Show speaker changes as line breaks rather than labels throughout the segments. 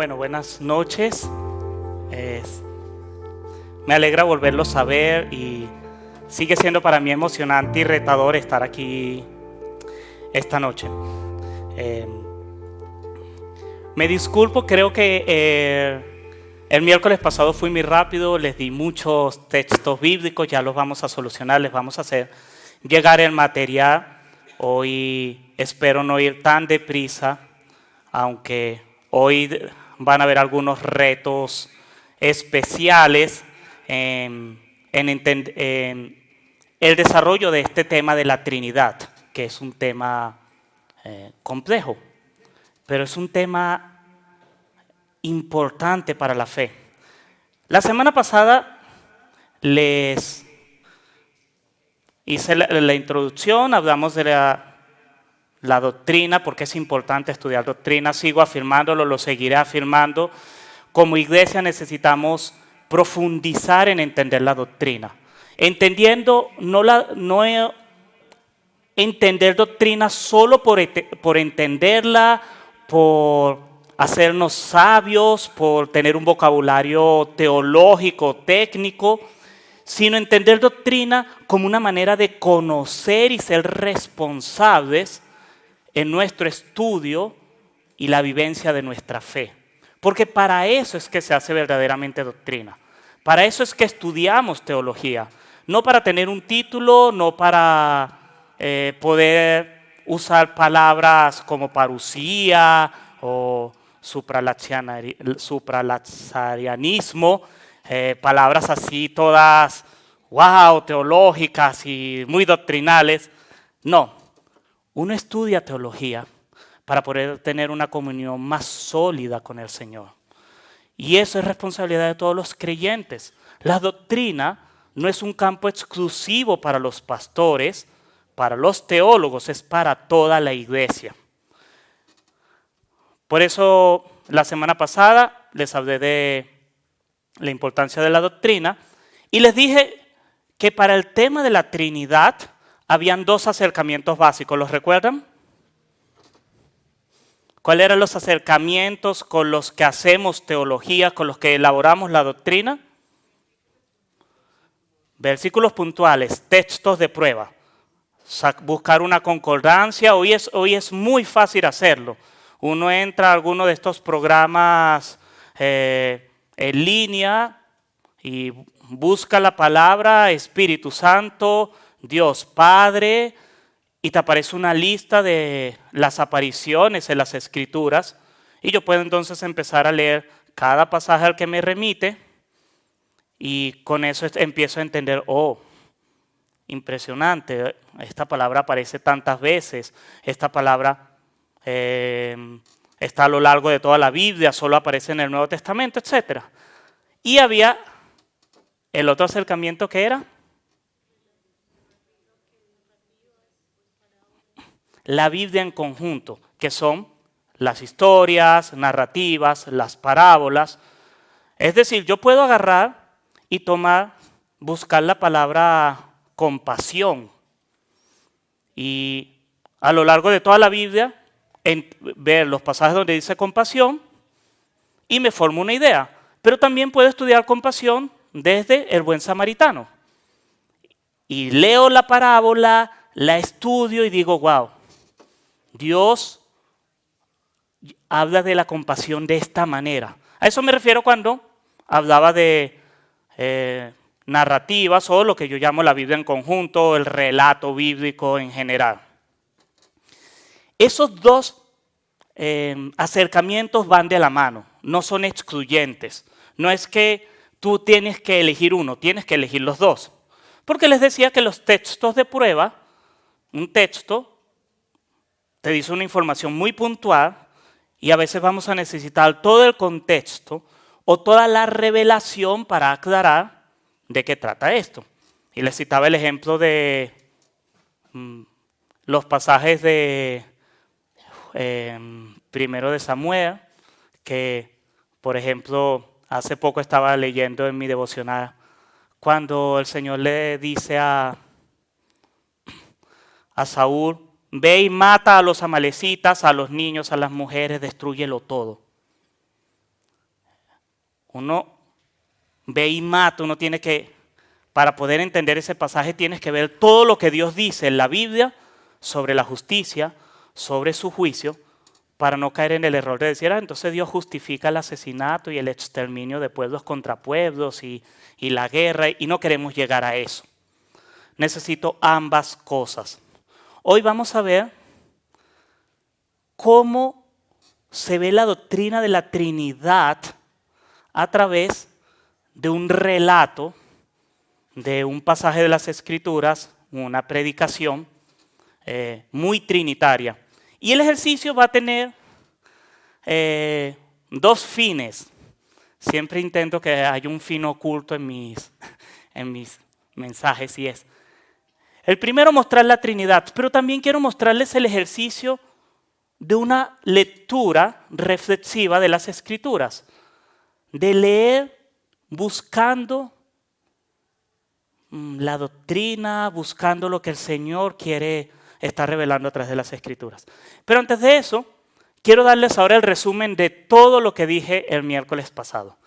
Bueno, buenas noches. Me alegra volverlos a ver y sigue siendo para mí emocionante y retador estar aquí esta noche. Me disculpo, creo que el miércoles pasado fui muy rápido, les di muchos textos bíblicos, ya los vamos a solucionar, les vamos a hacer llegar el material. Hoy espero no ir tan deprisa, aunque hoy van a haber algunos retos especiales en el desarrollo de este tema de la Trinidad, que es un tema complejo, pero es un tema importante para la fe. La semana pasada les hice la introducción, hablamos de la doctrina, porque es importante estudiar doctrina, sigo afirmándolo, lo seguiré afirmando. Como iglesia necesitamos profundizar en entender la doctrina. Entendiendo, no entender doctrina solo por entenderla, por hacernos sabios, por tener un vocabulario teológico, técnico, sino entender doctrina como una manera de conocer y ser responsables en nuestro estudio y la vivencia de nuestra fe. Porque para eso es que se hace verdaderamente doctrina. Para eso es que estudiamos teología. No para tener un título, no para poder usar palabras como parusía o supralapsarianismo, palabras así todas, wow, teológicas y muy doctrinales. No. Uno estudia teología para poder tener una comunión más sólida con el Señor. Y eso es responsabilidad de todos los creyentes. La doctrina no es un campo exclusivo para los pastores, para los teólogos, es para toda la iglesia. Por eso la semana pasada les hablé de la importancia de la doctrina y les dije que para el tema de la Trinidad habían dos acercamientos básicos, ¿los recuerdan? ¿Cuáles eran los acercamientos con los que hacemos teología, con los que elaboramos la doctrina? Versículos puntuales, textos de prueba, buscar una concordancia. Hoy es muy fácil hacerlo. Uno entra a alguno de estos programas en línea y busca la palabra Espíritu Santo, Dios Padre, y te aparece una lista de las apariciones en las Escrituras, y yo puedo entonces empezar a leer cada pasaje al que me remite, y con eso empiezo a entender, impresionante, esta palabra aparece tantas veces, esta palabra está a lo largo de toda la Biblia, solo aparece en el Nuevo Testamento, etc. Y había el otro acercamiento que era la Biblia en conjunto, que son las historias, narrativas, las parábolas. Es decir, yo puedo agarrar y buscar la palabra compasión. Y a lo largo de toda la Biblia, ver los pasajes donde dice compasión y me formo una idea. Pero también puedo estudiar compasión desde el buen samaritano. Y leo la parábola, la estudio y digo, wow, Dios habla de la compasión de esta manera. A eso me refiero cuando hablaba de narrativas o lo que yo llamo la Biblia en conjunto, el relato bíblico en general. Esos dos acercamientos van de la mano, no son excluyentes. No es que tú tienes que elegir uno, tienes que elegir los dos. Porque les decía que los textos de prueba, un texto te dice una información muy puntual y a veces vamos a necesitar todo el contexto o toda la revelación para aclarar de qué trata esto. Y les citaba el ejemplo de los pasajes de primero de Samuel, que por ejemplo hace poco estaba leyendo en mi devocional cuando el Señor le dice a Saúl, ve y mata a los amalecitas, a los niños, a las mujeres, destrúyelo todo. uno ve y mata, uno tiene que, para poder entender ese pasaje, tienes que ver todo lo que Dios dice en la Biblia sobre la justicia, sobre su juicio, para no caer en el error de decir, entonces Dios justifica el asesinato y el exterminio de pueblos contra pueblos y la guerra, y no queremos llegar a eso. Necesito ambas cosas. Hoy vamos a ver cómo se ve la doctrina de la Trinidad a través de un relato, de un pasaje de las Escrituras, una predicación muy trinitaria. Y el ejercicio va a tener dos fines. Siempre intento que haya un fin oculto en mis mensajes y es. El primero, mostrar la Trinidad, pero también quiero mostrarles el ejercicio de una lectura reflexiva de las Escrituras. De leer buscando la doctrina, buscando lo que el Señor quiere estar revelando a través de las Escrituras. Pero antes de eso, quiero darles ahora el resumen de todo lo que dije el miércoles pasado.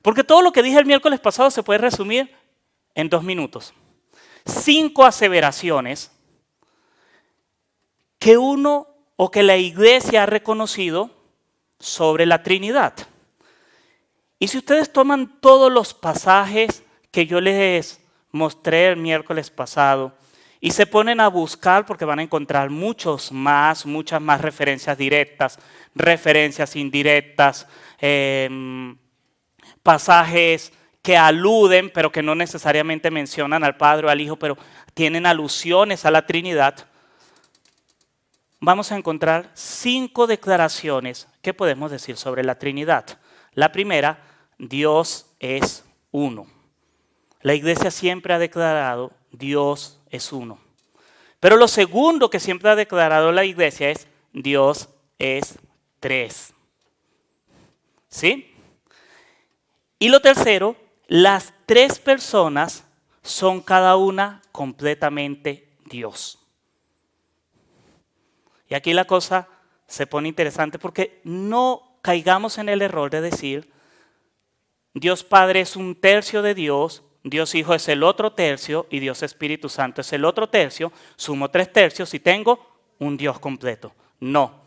Porque todo lo que dije el miércoles pasado se puede resumir en 2 minutos. 5 aseveraciones que uno o que la iglesia ha reconocido sobre la Trinidad. Y si ustedes toman todos los pasajes que yo les mostré el miércoles pasado y se ponen a buscar, porque van a encontrar muchas más referencias directas, referencias indirectas, pasajes que aluden, pero que no necesariamente mencionan al Padre o al Hijo, pero tienen alusiones a la Trinidad, vamos a encontrar 5 declaraciones que podemos decir sobre la Trinidad. La primera, Dios es uno. La iglesia siempre ha declarado Dios es uno. Pero lo segundo que siempre ha declarado la iglesia es Dios es 3. ¿Sí? Y lo tercero, las 3 personas son cada una completamente Dios. Y aquí la cosa se pone interesante porque no caigamos en el error de decir Dios Padre es un tercio de Dios, Dios Hijo es el otro tercio y Dios Espíritu Santo es el otro tercio, sumo 3 tercios y tengo un Dios completo. No.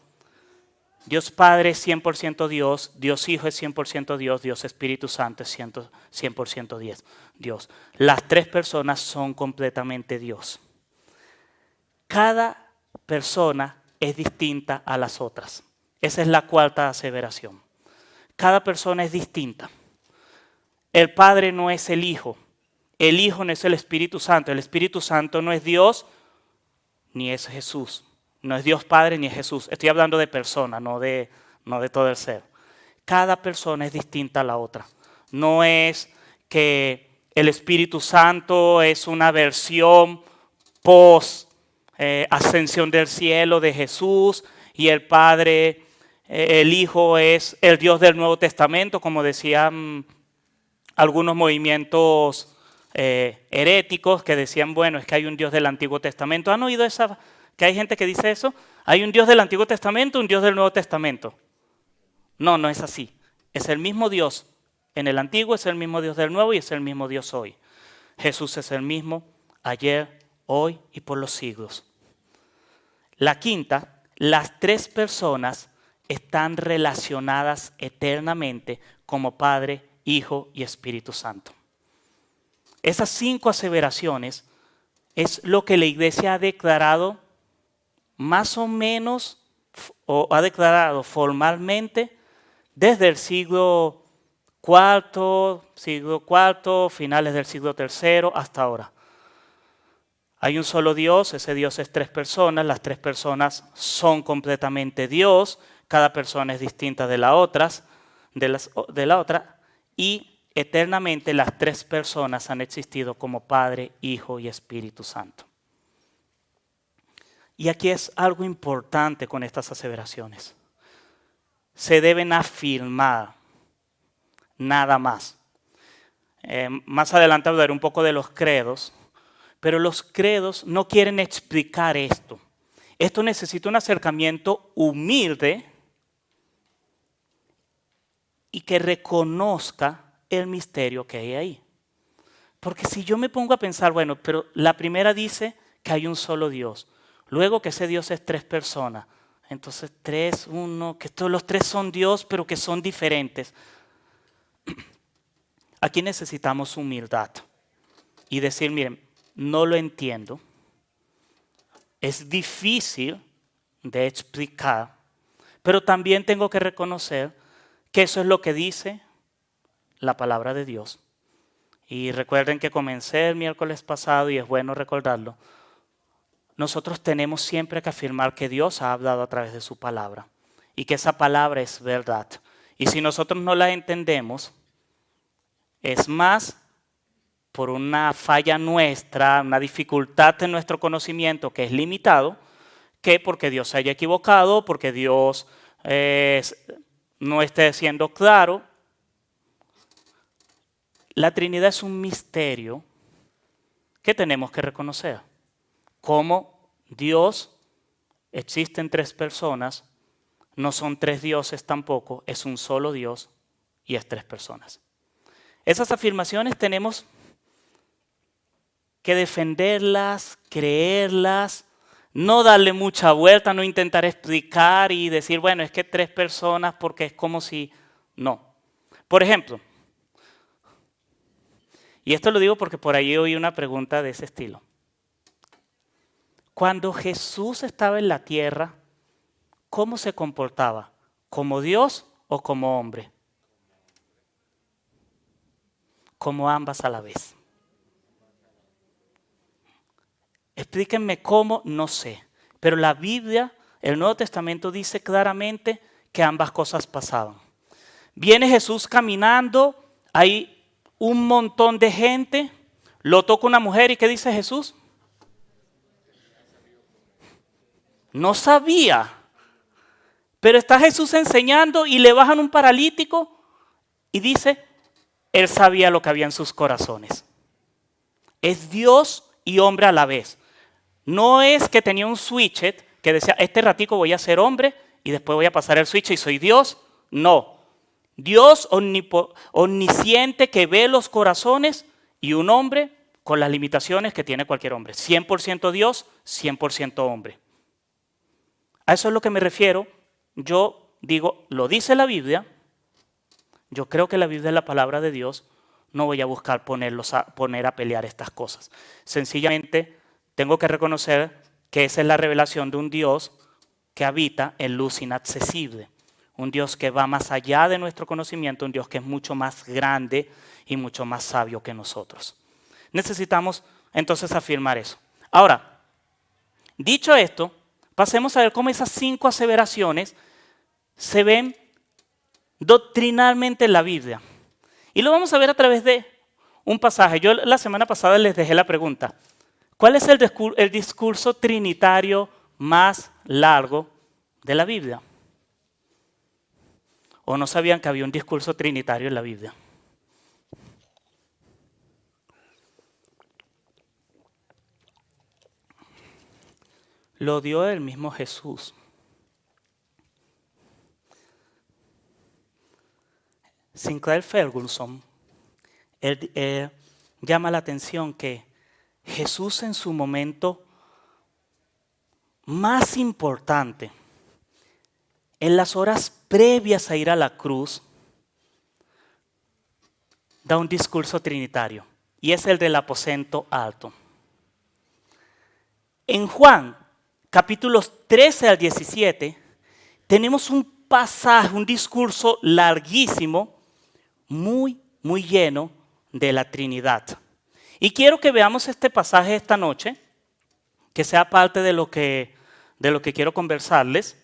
Dios Padre es 100% Dios, Dios Hijo es 100% Dios, Dios Espíritu Santo es 100% Dios. Las 3 personas son completamente Dios. Cada persona es distinta a las otras. Esa es la 4ª aseveración. Cada persona es distinta. El Padre no es el Hijo no es el Espíritu Santo no es Dios ni es Jesús. No es Dios Padre ni es Jesús. Estoy hablando de persona, no de todo el ser. Cada persona es distinta a la otra. No es que el Espíritu Santo es una versión post ascensión del cielo de Jesús y el Padre, el Hijo es el Dios del Nuevo Testamento, como decían algunos movimientos heréticos que decían, bueno, es que hay un Dios del Antiguo Testamento. ¿Han oído que hay gente que dice eso? Hay un Dios del Antiguo Testamento, un Dios del Nuevo Testamento. No, no es así. Es el mismo Dios en el Antiguo, es el mismo Dios del Nuevo y es el mismo Dios hoy. Jesús es el mismo ayer, hoy y por los siglos. La 5ª, las 3 personas están relacionadas eternamente como Padre, Hijo y Espíritu Santo. Esas 5 aseveraciones es lo que la iglesia ha declarado más o menos, o ha declarado formalmente desde el siglo IV, finales del siglo III hasta ahora. Hay un solo Dios, ese Dios es 3 personas, las 3 personas son completamente Dios, cada persona es distinta de la otra, y eternamente las 3 personas han existido como Padre, Hijo y Espíritu Santo. Y aquí es algo importante con estas aseveraciones. Se deben afirmar, nada más. Más adelante hablaré un poco de los credos, pero los credos no quieren explicar esto. Esto necesita un acercamiento humilde y que reconozca el misterio que hay ahí. Porque si yo me pongo a pensar, bueno, pero la primera dice que hay un solo Dios. Luego que ese Dios es 3 personas. Entonces 3, 1, que todos los 3 son Dios, pero que son diferentes. Aquí necesitamos humildad y decir, miren, no lo entiendo. Es difícil de explicar, pero también tengo que reconocer que eso es lo que dice la palabra de Dios. Y recuerden que comencé el miércoles pasado y es bueno recordarlo. Nosotros tenemos siempre que afirmar que Dios ha hablado a través de su palabra y que esa palabra es verdad. Y si nosotros no la entendemos, es más por una falla nuestra, una dificultad en nuestro conocimiento que es limitado, que porque Dios se haya equivocado, porque Dios no esté siendo claro. La Trinidad es un misterio que tenemos que reconocer. Como Dios existe en 3 personas, no son 3 dioses tampoco, es un solo Dios y es 3 personas. Esas afirmaciones tenemos que defenderlas, creerlas, no darle mucha vuelta, no intentar explicar y decir, bueno, es que 3 personas porque es como si... No. Por ejemplo, y esto lo digo porque por ahí oí una pregunta de ese estilo. Cuando Jesús estaba en la tierra, ¿cómo se comportaba? ¿Como Dios o como hombre? Como ambas a la vez. Explíquenme cómo, no sé. Pero la Biblia, el Nuevo Testamento dice claramente que ambas cosas pasaban. Viene Jesús caminando, hay un montón de gente, lo toca una mujer y ¿qué dice Jesús? No sabía. Pero está Jesús enseñando y le bajan un paralítico y dice, él sabía lo que había en sus corazones. Es Dios y hombre a la vez. No es que tenía un switch que decía, este ratico voy a ser hombre y después voy a pasar el switch y soy Dios. No. Dios omnisciente que ve los corazones y un hombre con las limitaciones que tiene cualquier hombre. 100% Dios, 100% hombre. A eso es lo que me refiero. Yo digo, lo dice la Biblia. Yo creo que la Biblia es la palabra de Dios. No voy a buscar poner a pelear estas cosas. Sencillamente tengo que reconocer que esa es la revelación de un Dios que habita en luz inaccesible. Un Dios que va más allá de nuestro conocimiento, un Dios que es mucho más grande y mucho más sabio que nosotros. Necesitamos entonces afirmar eso. Ahora, dicho esto, pasemos a ver cómo esas 5 aseveraciones se ven doctrinalmente en la Biblia. Y lo vamos a ver a través de un pasaje. Yo la semana pasada les dejé la pregunta. ¿Cuál es el discurso trinitario más largo de la Biblia? ¿O no sabían que había un discurso trinitario en la Biblia? Lo dio el mismo Jesús. Sinclair Ferguson, él llama la atención que Jesús en su momento más importante, en las horas previas a ir a la cruz, da un discurso trinitario y es el del aposento alto. En Juan, capítulos 13 al 17, tenemos un pasaje, un discurso larguísimo, muy lleno de la Trinidad. Y quiero que veamos este pasaje esta noche, que sea parte de lo que quiero conversarles,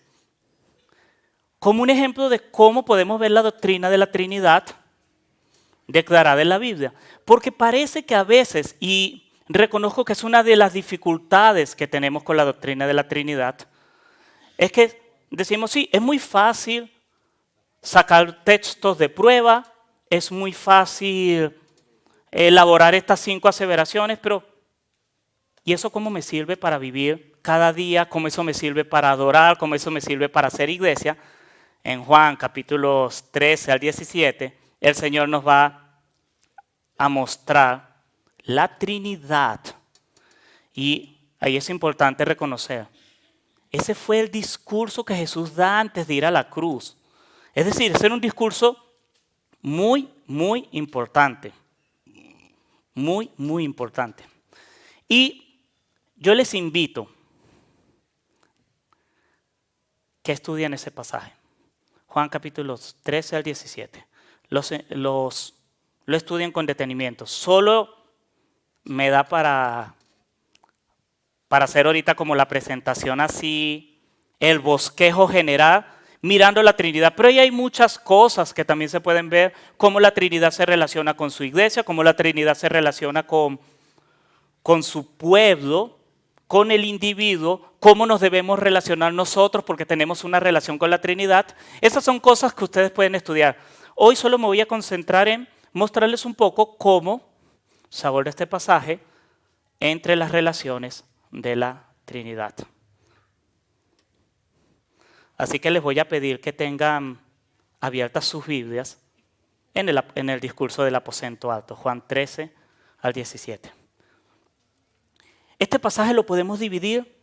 como un ejemplo de cómo podemos ver la doctrina de la Trinidad declarada en la Biblia. Porque parece que a veces, y reconozco que es una de las dificultades que tenemos con la doctrina de la Trinidad, es que decimos, sí, es muy fácil sacar textos de prueba, es muy fácil elaborar estas 5 aseveraciones, pero ¿y eso cómo me sirve para vivir cada día? ¿Cómo eso me sirve para adorar? ¿Cómo eso me sirve para hacer iglesia? En Juan capítulos 13 al 17, el Señor nos va a mostrar la Trinidad. Y ahí es importante reconocer, ese fue el discurso que Jesús da antes de ir a la cruz. Es decir, ese era un discurso muy, muy importante. Muy, muy importante. Y yo les invito que estudien ese pasaje. Juan capítulos 13 al 17. Lo estudien con detenimiento. Solo me da para hacer ahorita como la presentación así, el bosquejo general, mirando la Trinidad. Pero ahí hay muchas cosas que también se pueden ver, cómo la Trinidad se relaciona con su iglesia, cómo la Trinidad se relaciona con su pueblo, con el individuo, cómo nos debemos relacionar nosotros porque tenemos una relación con la Trinidad. Esas son cosas que ustedes pueden estudiar. Hoy solo me voy a concentrar en mostrarles un poco cómo se aborda este pasaje entre las relaciones de la Trinidad. Así que les voy a pedir que tengan abiertas sus Biblias en el discurso del aposento alto, Juan 13 al 17. Este pasaje lo podemos dividir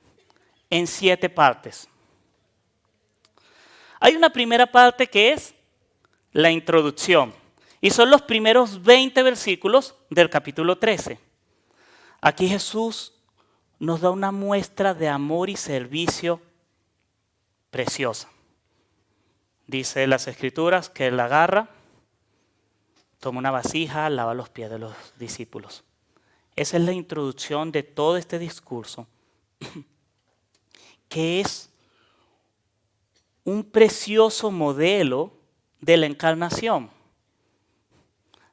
en 7 partes. Hay una primera parte que es la introducción y son los primeros 20 versículos del capítulo 13. Aquí Jesús nos da una muestra de amor y servicio preciosa. Dice las Escrituras que él agarra, toma una vasija, lava los pies de los discípulos. Esa es la introducción de todo este discurso, que es un precioso modelo de la encarnación.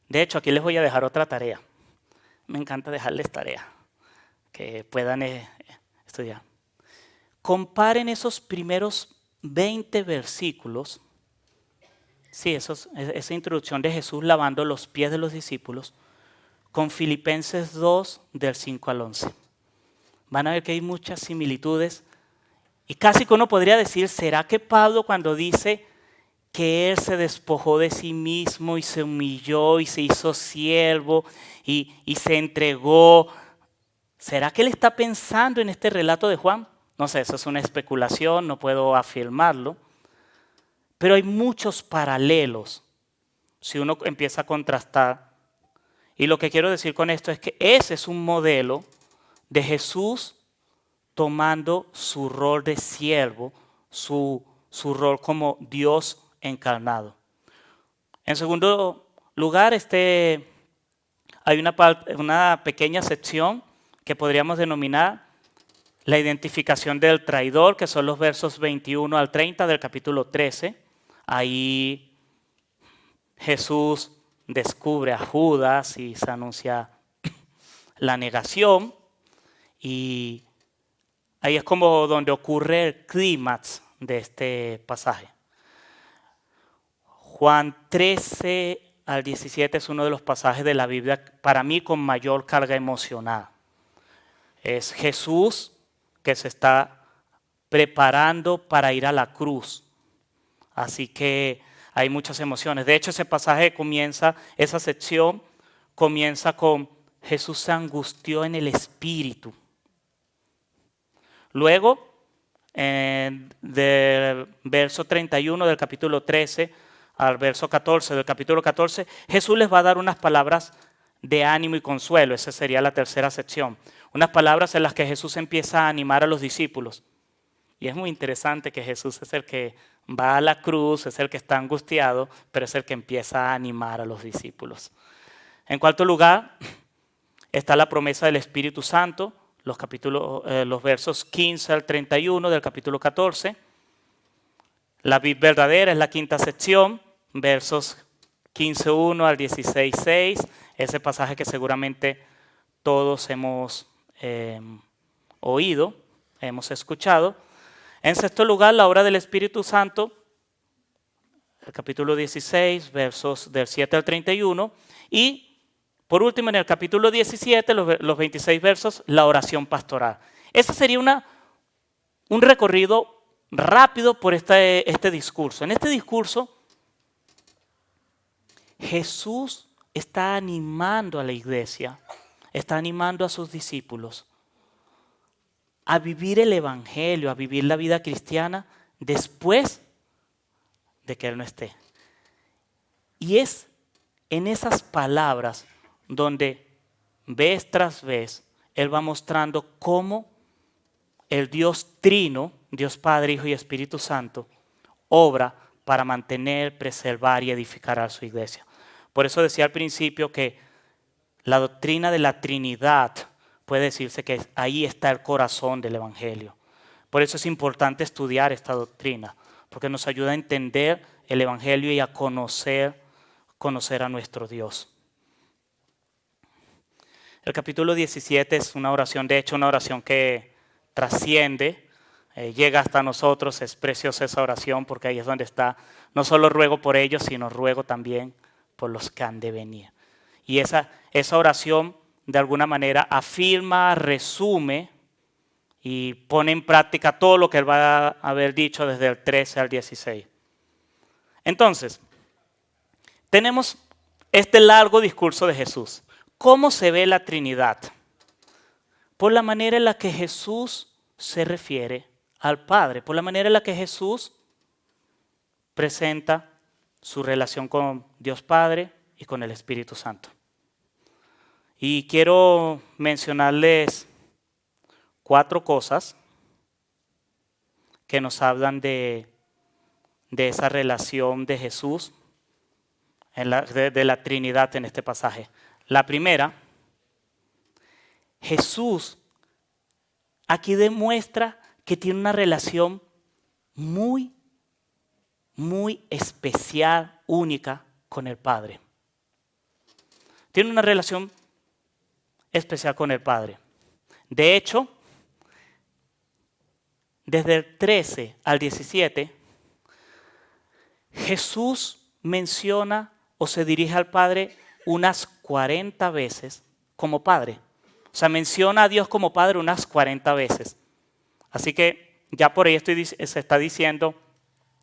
De hecho, aquí les voy a dejar otra tarea. Me encanta dejarles tarea que puedan estudiar. Comparen esos primeros 20 versículos, sí, esa introducción de Jesús lavando los pies de los discípulos, con Filipenses 2, del 5 al 11. Van a ver que hay muchas similitudes y casi que uno podría decir, ¿será que Pablo cuando dice que él se despojó de sí mismo y se humilló y se hizo siervo y se entregó, ¿será que él está pensando en este relato de Juan? No sé, eso es una especulación, no puedo afirmarlo. Pero hay muchos paralelos si uno empieza a contrastar. Y lo que quiero decir con esto es que ese es un modelo de Jesús tomando su rol de siervo, su rol como Dios encarnado. En segundo lugar, hay una pequeña sección que podríamos denominar la identificación del traidor, que son los versos 21 al 30 del capítulo 13. Ahí Jesús descubre a Judas y se anuncia la negación. Y ahí es como donde ocurre el clímax de este pasaje. Juan 13 al 17 es uno de los pasajes de la Biblia para mí con mayor carga emocional. Es Jesús que se está preparando para ir a la cruz. Así que hay muchas emociones. De hecho, ese pasaje esa sección comienza con Jesús se angustió en el espíritu. Luego, del verso 31 del capítulo 13 al verso 14 del capítulo 14, Jesús les va a dar unas palabras de ánimo y consuelo. Esa sería la tercera sección. Unas palabras en las que Jesús empieza a animar a los discípulos. Y es muy interesante que Jesús es el que va a la cruz, es el que está angustiado, pero es el que empieza a animar a los discípulos. En cuarto lugar, está la promesa del Espíritu Santo, los versos 15 al 31 del capítulo 14. La vid verdadera es la quinta sección, versos 15:1 al 16:6, ese pasaje que seguramente todos hemos oído, hemos escuchado. En sexto lugar, la obra del Espíritu Santo, el capítulo 16, versos del 7 al 31. Y por último, en el capítulo 17, los 26 versos, la oración pastoral. Ese sería un recorrido rápido por este discurso. En este discurso, Jesús está animando a la iglesia, está animando a sus discípulos a vivir el evangelio, a vivir la vida cristiana después de que Él no esté. Y es en esas palabras donde vez tras vez Él va mostrando cómo el Dios Trino, Dios Padre, Hijo y Espíritu Santo, obra para mantener, preservar y edificar a su iglesia. Por eso decía al principio que la doctrina de la Trinidad puede decirse que ahí está el corazón del Evangelio. Por eso es importante estudiar esta doctrina, porque nos ayuda a entender el Evangelio y a conocer a nuestro Dios. El capítulo 17 es una oración, de hecho una oración que trasciende, llega hasta nosotros. Es preciosa esa oración porque ahí es donde está, no solo ruego por ellos, sino ruego también por los que han de venir. Y esa oración de alguna manera afirma, resume y pone en práctica todo lo que Él va a haber dicho desde el 13 al 16. Entonces, tenemos este largo discurso de Jesús. ¿Cómo se ve la Trinidad? Por la manera en la que Jesús se refiere al Padre, por la manera en la que Jesús presenta su relación con Dios Padre y con el Espíritu Santo. Y quiero mencionarles 4 cosas que nos hablan de esa relación de Jesús, de la Trinidad en este pasaje. La primera, Jesús aquí demuestra que tiene una relación muy, muy especial, única con el Padre. Tiene una relación especial con el Padre. De hecho, desde el 13 al 17, Jesús menciona o se dirige al Padre unas 40 veces como Padre. O sea, menciona a Dios como Padre unas 40 veces. Así que ya por ahí se está diciendo,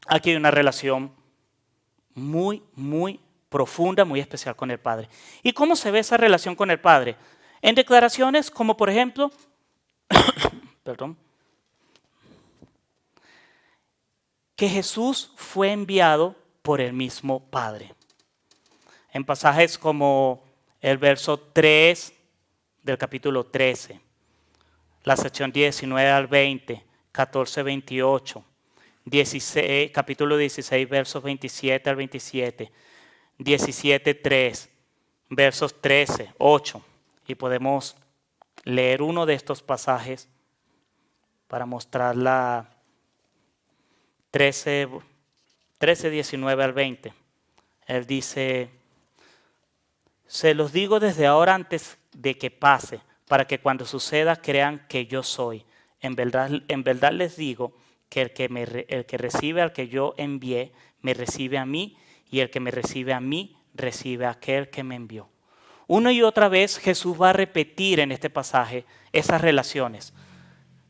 aquí hay una relación muy, muy profunda, muy especial con el Padre. ¿Y cómo se ve esa relación con el Padre? En declaraciones como por ejemplo, que Jesús fue enviado por el mismo Padre. En pasajes como el verso 3 del capítulo 13, la sección 19 al 20, 14, 28, 16, capítulo 16, versos 27 al 27, 17, 3, versos 13, 8. Y podemos leer uno de estos pasajes para mostrar la 13, 19 al 20. Él dice, se los digo desde ahora antes de que pase, para que cuando suceda crean que yo soy. En verdad les digo que el que recibe al que yo envié, me recibe a mí, y el que me recibe a mí, recibe a aquel que me envió. Una y otra vez Jesús va a repetir en este pasaje esas relaciones.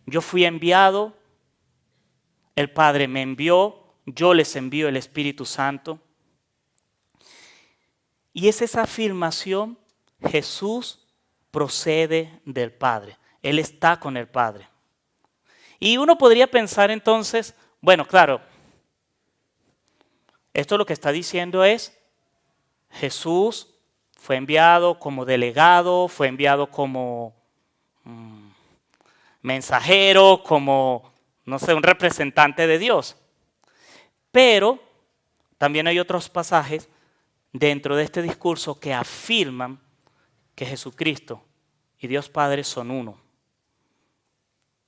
Yo fui enviado, el Padre me envió, yo les envío el Espíritu Santo. Y es esa afirmación, Jesús procede del Padre. Él está con el Padre. Y uno podría pensar entonces, bueno, claro, esto lo que está diciendo es, Jesús fue enviado como delegado, fue enviado como mensajero, como, no sé, un representante de Dios. Pero también hay otros pasajes dentro de este discurso que afirman que Jesucristo y Dios Padre son uno.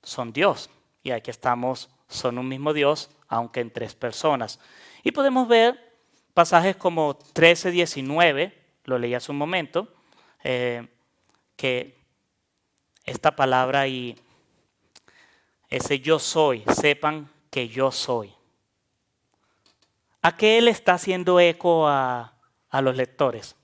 Son Dios. Y aquí estamos, son un mismo Dios, aunque en 3 personas. Y podemos ver pasajes como 13, 19, lo leí hace un momento, que esta palabra y ese yo soy, sepan que yo soy. ¿A qué él está haciendo eco a los lectores?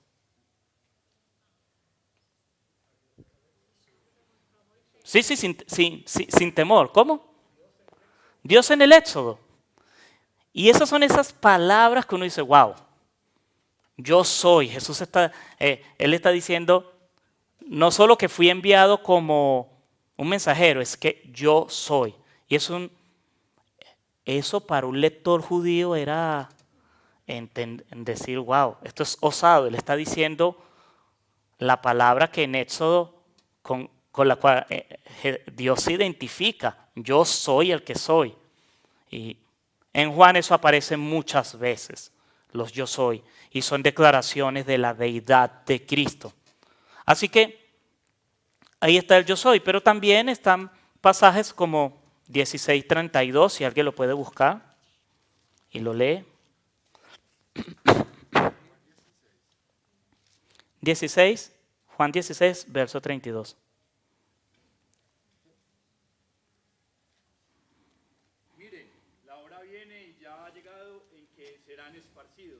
Sí, sin temor. ¿Cómo? Dios en el Éxodo. Y esas son esas palabras que uno dice, wow, Yo soy. Él está diciendo, no solo que fui enviado como un mensajero, es que yo soy. Y eso para un lector judío era en decir, wow, esto es osado. Él está diciendo la palabra que en Éxodo, con la cual Dios se identifica. Yo soy el que soy. Y en Juan eso aparece muchas veces, los yo soy. Y son declaraciones de la deidad de Cristo. Así que ahí está el yo soy, pero también están pasajes como 16:32, si alguien lo puede buscar y lo lee. 16, Juan 16, verso 32.
Miren, la hora viene y ya ha llegado en que serán esparcidos,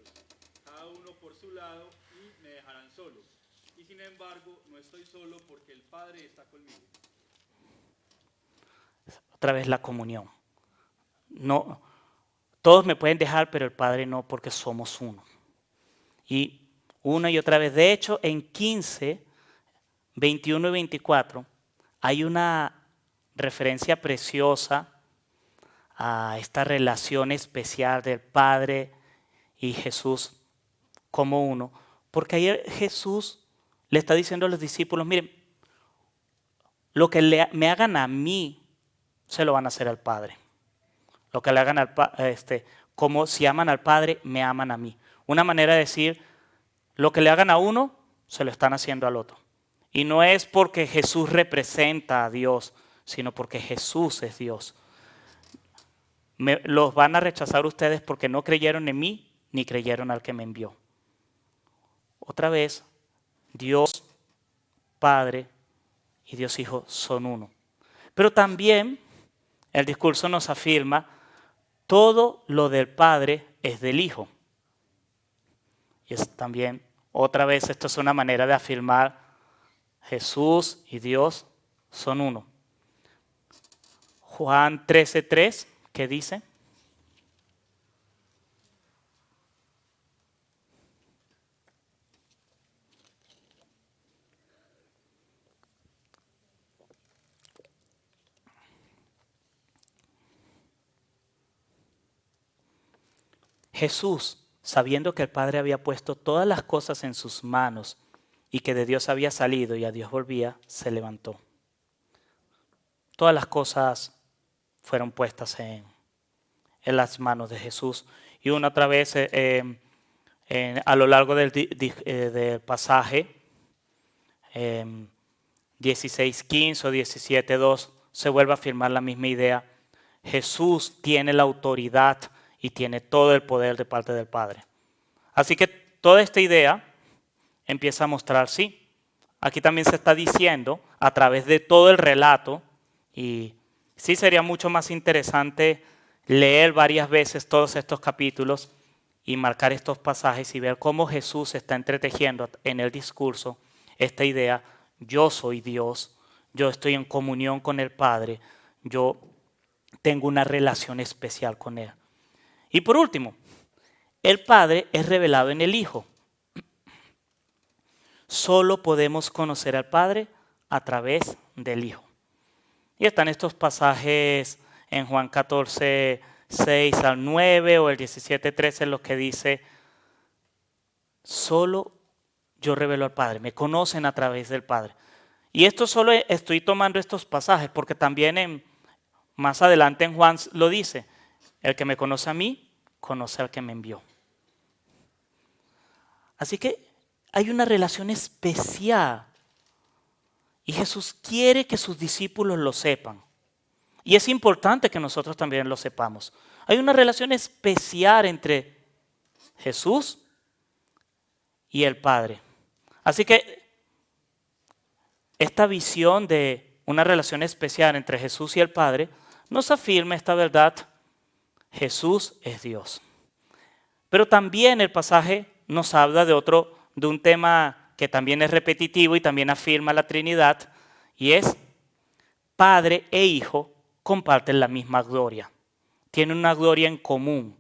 cada uno por su lado, y me dejarán solo. Y sin embargo, no estoy solo porque el Padre está conmigo.
Otra vez la comunión. No, todos me pueden dejar, pero el Padre no, porque somos uno. Y una y otra vez. De hecho, en 15, 21 y 24 hay una referencia preciosa a esta relación especial del Padre y Jesús como uno. Porque ayer Jesús le está diciendo a los discípulos, miren, lo que me hagan a mí, se lo van a hacer al Padre. Lo que le hagan como si aman al Padre, me aman a mí. Una manera de decir, lo que le hagan a uno, se lo están haciendo al otro. Y no es porque Jesús representa a Dios, sino porque Jesús es Dios. Los van a rechazar ustedes porque no creyeron en mí, ni creyeron al que me envió. Otra vez, Dios Padre y Dios Hijo son uno. Pero también el discurso nos afirma, todo lo del Padre es del Hijo. Y es también, otra vez, esto es una manera de afirmar, Jesús y Dios son uno. Juan 13:3, ¿qué dice? Jesús, sabiendo que el Padre había puesto todas las cosas en sus manos y que de Dios había salido y a Dios volvía, se levantó. Todas las cosas fueron puestas en las manos de Jesús. Y una otra vez a lo largo del pasaje, 16:15 o 17:2, se vuelve a afirmar la misma idea. Jesús tiene la autoridad y tiene todo el poder de parte del Padre. Así que toda esta idea empieza a mostrar, sí, aquí también se está diciendo a través de todo el relato, y sí sería mucho más interesante leer varias veces todos estos capítulos y marcar estos pasajes y ver cómo Jesús está entretejiendo en el discurso esta idea, yo soy Dios, yo estoy en comunión con el Padre, yo tengo una relación especial con Él. Y por último, el Padre es revelado en el Hijo. Solo podemos conocer al Padre a través del Hijo. Y están estos pasajes en Juan 14:6-9 o el 17:13 en los que dice, solo yo revelo al Padre, me conocen a través del Padre. Y esto solo estoy tomando estos pasajes porque también más adelante en Juan lo dice, el que me conoce a mí, conoce al que me envió. Así que hay una relación especial y Jesús quiere que sus discípulos lo sepan. Y es importante que nosotros también lo sepamos. Hay una relación especial entre Jesús y el Padre. Así que esta visión de una relación especial entre Jesús y el Padre nos afirma esta verdad, Jesús es Dios. Pero también el pasaje nos habla de un tema que también es repetitivo y también afirma la Trinidad, y es Padre e Hijo comparten la misma gloria, tienen una gloria en común.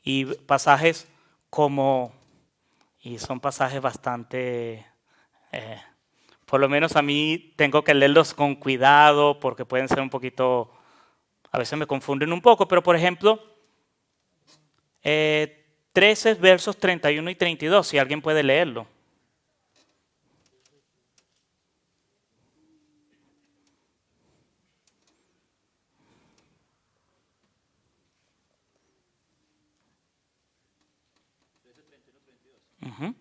Y pasajes como, y son pasajes bastante, por lo menos a mí tengo que leerlos con cuidado porque pueden ser un poquito, a veces me confunden un poco, pero por ejemplo, 13 versos 31 y 32, si alguien puede leerlo. Ujú.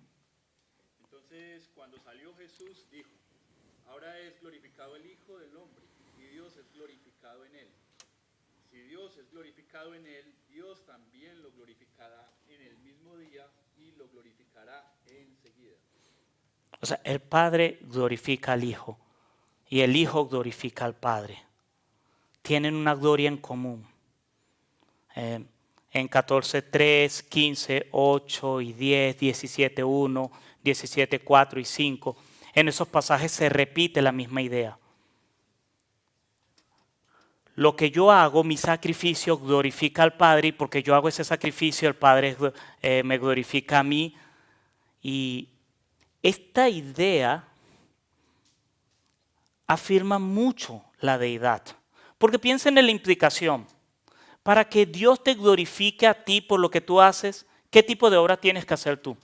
Entonces, cuando salió Jesús, dijo, ahora es glorificado el Hijo del Hombre, y Dios es glorificado en él. Si Dios es glorificado en él, Dios también lo glorificará en el mismo día y lo glorificará enseguida.
O sea, el Padre glorifica al Hijo y el Hijo glorifica al Padre. Tienen una gloria en común. En 14:3, 15, 8 y 10, 17:1, 17:4 y 5. En esos pasajes se repite la misma idea. Lo que yo hago, mi sacrificio, glorifica al Padre, y porque yo hago ese sacrificio, el Padre me glorifica a mí. Y esta idea afirma mucho la deidad. Porque piensen en la implicación. Para que Dios te glorifique a ti por lo que tú haces, ¿qué tipo de obra tienes que hacer tú?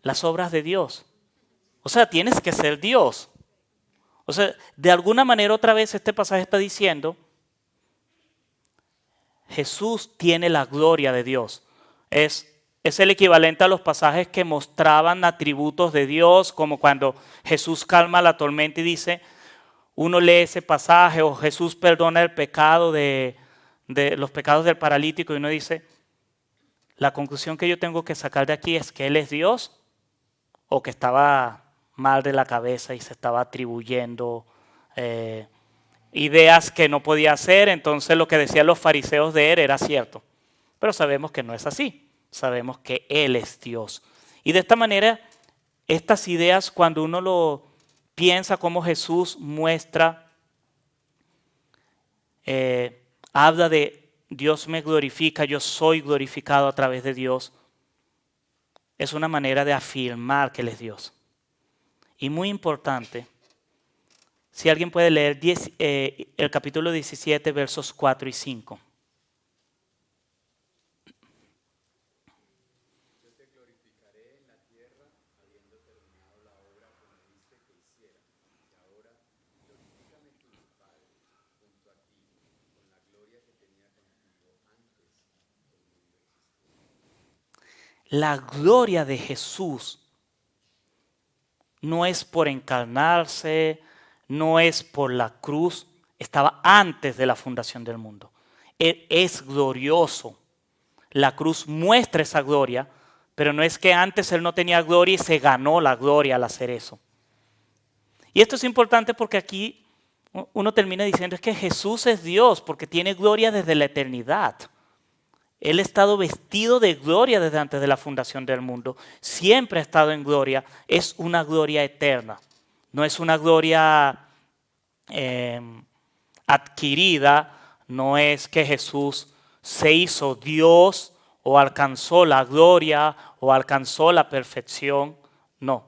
Las obras de Dios. O sea, tienes que ser Dios. O sea, de alguna manera otra vez este pasaje está diciendo, Jesús tiene la gloria de Dios. Es el equivalente a los pasajes que mostraban atributos de Dios, como cuando Jesús calma la tormenta y dice, uno lee ese pasaje, o Jesús perdona el pecado de los pecados del paralítico, y uno dice, la conclusión que yo tengo que sacar de aquí es que Él es Dios o que estaba mal de la cabeza y se estaba atribuyendo ideas que no podía hacer, entonces lo que decían los fariseos de Él era cierto. Pero sabemos que no es así, sabemos que Él es Dios. Y de esta manera, estas ideas, cuando uno lo piensa como Jesús muestra, habla de Dios me glorifica, yo soy glorificado a través de Dios. Es una manera de afirmar que Él es Dios. Y muy importante, si alguien puede leer el capítulo 17, versos 4 y 5. La gloria de Jesús no es por encarnarse, no es por la cruz, estaba antes de la fundación del mundo. Él es glorioso. La cruz muestra esa gloria, pero no es que antes Él no tenía gloria y se ganó la gloria al hacer eso. Y esto es importante porque aquí uno termina diciendo es que Jesús es Dios porque tiene gloria desde la eternidad. Él ha estado vestido de gloria desde antes de la fundación del mundo. Siempre ha estado en gloria. Es una gloria eterna. No es una gloria adquirida. No es que Jesús se hizo Dios o alcanzó la gloria o alcanzó la perfección. No.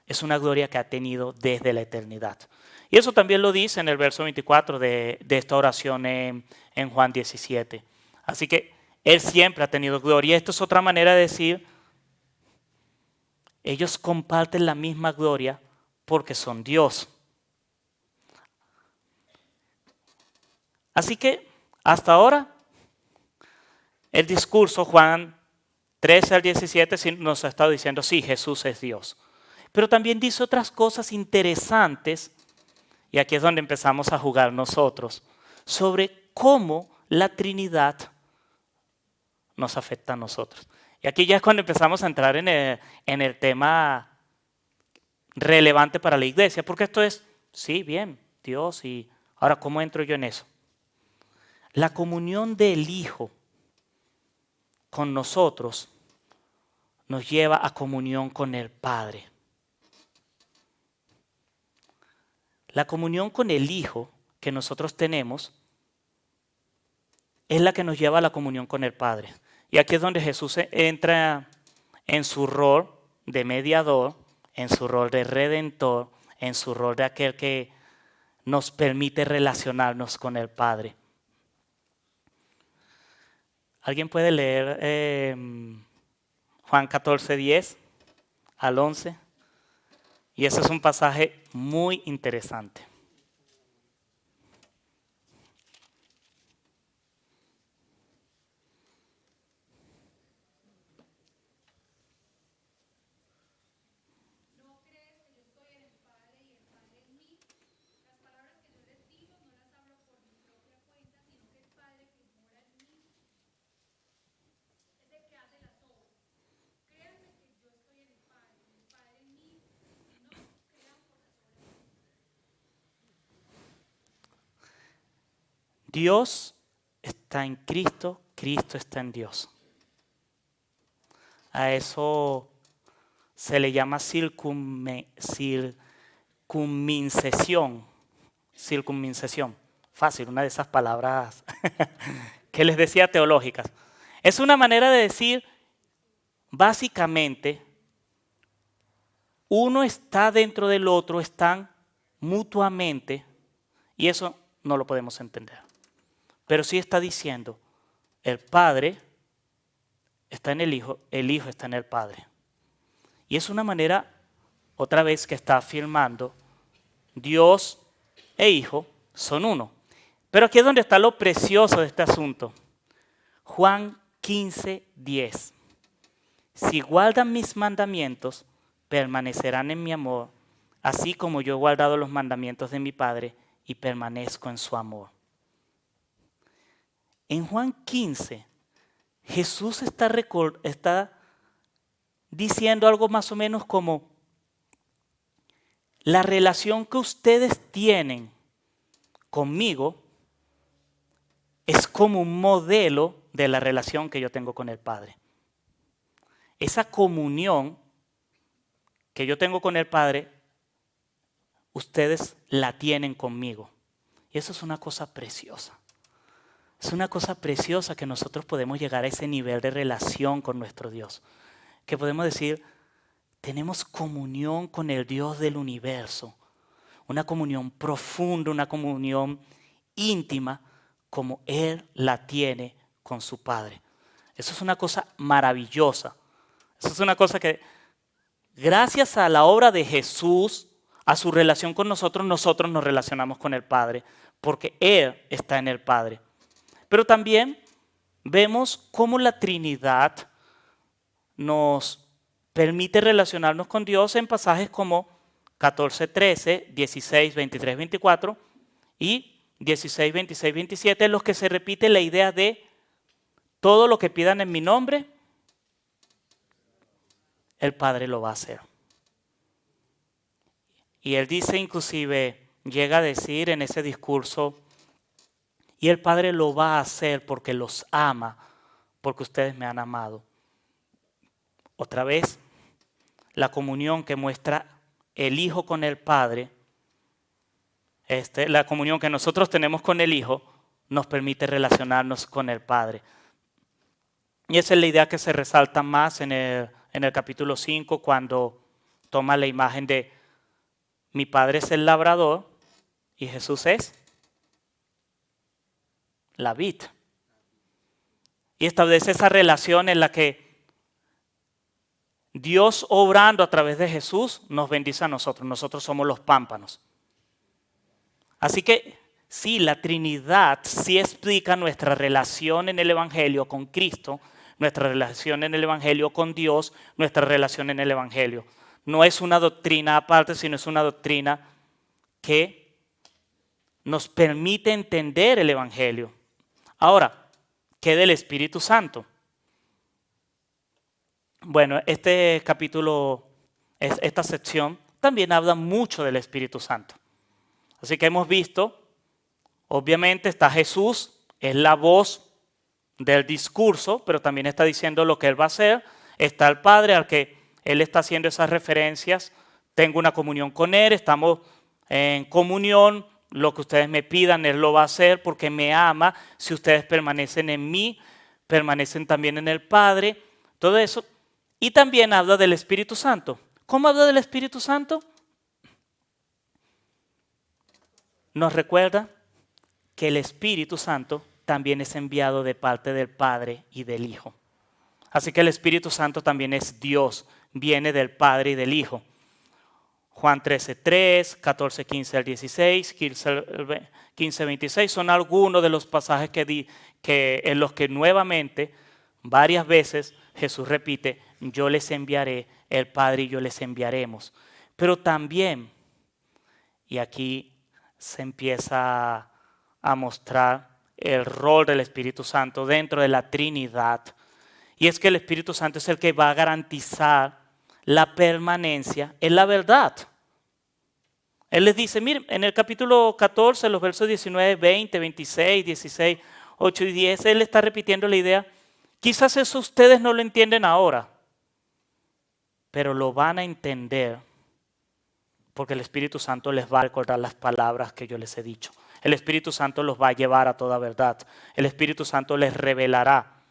Es una gloria que ha tenido desde la eternidad. Y eso también lo dice en el verso 24 de esta oración en Juan 17. Así que Él siempre ha tenido gloria. Esto es otra manera de decir, ellos comparten la misma gloria porque son Dios. Así que hasta ahora, el discurso Juan 13 al 17 nos ha estado diciendo, sí, Jesús es Dios. Pero también dice otras cosas interesantes, y aquí es donde empezamos a jugar nosotros, sobre cómo la Trinidad nos afecta a nosotros. Y aquí ya es cuando empezamos a entrar en el tema relevante para la iglesia, porque esto es, sí, bien, Dios, y ahora, ¿cómo entro yo en eso? La comunión del Hijo con nosotros nos lleva a comunión con el Padre. La comunión con el Hijo que nosotros tenemos es la que nos lleva a la comunión con el Padre. Y aquí es donde Jesús entra en su rol de mediador, en su rol de redentor, en su rol de aquel que nos permite relacionarnos con el Padre. ¿Alguien puede leer Juan 14, 10 al 11? Y ese es un pasaje muy interesante. Dios está en Cristo, Cristo está en Dios. A eso se le llama circunmincesión. Fácil, una de esas palabras que les decía teológicas. Es una manera de decir, básicamente, uno está dentro del otro, están mutuamente, y eso no lo podemos entender. Pero sí está diciendo, el Padre está en el Hijo está en el Padre. Y es una manera, otra vez, que está afirmando, Dios e Hijo son uno. Pero aquí es donde está lo precioso de este asunto. Juan 15, 10. Si guardan mis mandamientos, permanecerán en mi amor, así como yo he guardado los mandamientos de mi Padre y permanezco en su amor. En Juan 15, Jesús está diciendo algo más o menos como, la relación que ustedes tienen conmigo es como un modelo de la relación que yo tengo con el Padre. Esa comunión que yo tengo con el Padre, ustedes la tienen conmigo. Y eso es una cosa preciosa. Es una cosa preciosa que nosotros podemos llegar a ese nivel de relación con nuestro Dios. Que podemos decir, tenemos comunión con el Dios del universo. Una comunión profunda, una comunión íntima, como Él la tiene con su Padre. Eso es una cosa maravillosa. Eso es una cosa que, gracias a la obra de Jesús, a su relación con nosotros, nosotros nos relacionamos con el Padre, porque Él está en el Padre. Pero también vemos cómo la Trinidad nos permite relacionarnos con Dios en pasajes como 14, 13, 16, 23, 24 y 16, 26, 27, en los que se repite la idea de todo lo que pidan en mi nombre, el Padre lo va a hacer. Y Él dice inclusive, llega a decir en ese discurso, y el Padre lo va a hacer porque los ama, porque ustedes me han amado. Otra vez, la comunión que muestra el Hijo con el Padre, la comunión que nosotros tenemos con el Hijo, nos permite relacionarnos con el Padre. Y esa es la idea que se resalta más en el capítulo 5, cuando toma la imagen de mi Padre es el labrador y Jesús es la vid. Y establece esa relación en la que Dios, obrando a través de Jesús, nos bendice a nosotros. Nosotros somos los pámpanos. Así que sí, la Trinidad sí explica nuestra relación en el Evangelio con Cristo, nuestra relación en el Evangelio con Dios, nuestra relación en el Evangelio. No es una doctrina aparte, sino es una doctrina que nos permite entender el Evangelio. Ahora, ¿qué del Espíritu Santo? Bueno, este capítulo, esta sección, también habla mucho del Espíritu Santo. Así que hemos visto, obviamente está Jesús, es la voz del discurso, pero también está diciendo lo que Él va a hacer. Está el Padre al que Él está haciendo esas referencias. Tengo una comunión con Él, estamos en comunión. Lo que ustedes me pidan, Él lo va a hacer porque me ama. Si ustedes permanecen en mí, permanecen también en el Padre, todo eso. Y también habla del Espíritu Santo. ¿Cómo habla del Espíritu Santo? Nos recuerda que el Espíritu Santo también es enviado de parte del Padre y del Hijo. Así que el Espíritu Santo también es Dios, viene del Padre y del Hijo. Juan 13:3, 14:15 al 16, 15:26 son algunos de los pasajes en los que nuevamente, varias veces, Jesús repite, yo les enviaré, el Padre y yo les enviaremos. Pero también, y aquí se empieza a mostrar el rol del Espíritu Santo dentro de la Trinidad. Y es que el Espíritu Santo es el que va a garantizar la permanencia en la verdad. Él les dice, miren, en el capítulo 14, los versos 19, 20, 26, 16, 8 y 10, Él está repitiendo la idea. Quizás eso ustedes no lo entienden ahora, pero lo van a entender porque el Espíritu Santo les va a recordar las palabras que yo les he dicho. El Espíritu Santo los va a llevar a toda verdad. El Espíritu Santo les revelará.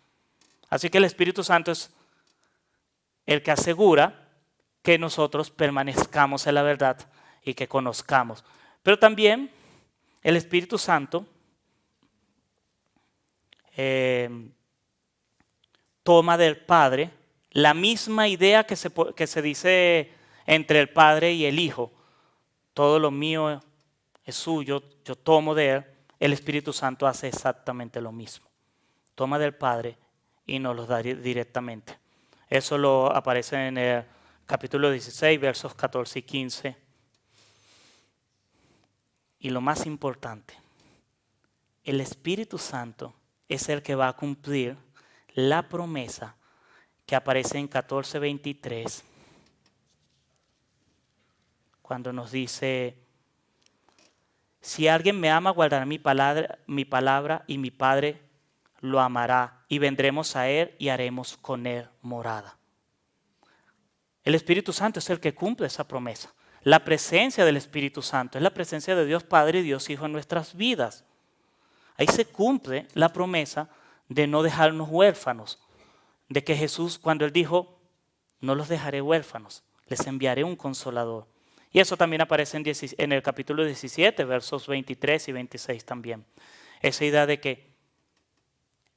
Así que el Espíritu Santo es el que asegura que nosotros permanezcamos en la verdad y que conozcamos. Pero también el Espíritu Santo toma del Padre la misma idea que se dice entre el Padre y el Hijo. Todo lo mío es suyo, yo tomo de Él. El Espíritu Santo hace exactamente lo mismo. Toma del Padre y nos lo da directamente. Eso lo aparece en el capítulo 16, versos 14 y 15. Y lo más importante, el Espíritu Santo es el que va a cumplir la promesa que aparece en 14:23, cuando nos dice, si alguien me ama, guardará mi palabra y mi Padre lo amará, y vendremos a Él y haremos con Él morada. El Espíritu Santo es el que cumple esa promesa. La presencia del Espíritu Santo es la presencia de Dios Padre y Dios Hijo en nuestras vidas. Ahí se cumple la promesa de no dejarnos huérfanos, de que Jesús, cuando Él dijo, no los dejaré huérfanos, les enviaré un consolador. Y eso también aparece en el capítulo 17, versos 23 y 26 también. Esa idea de que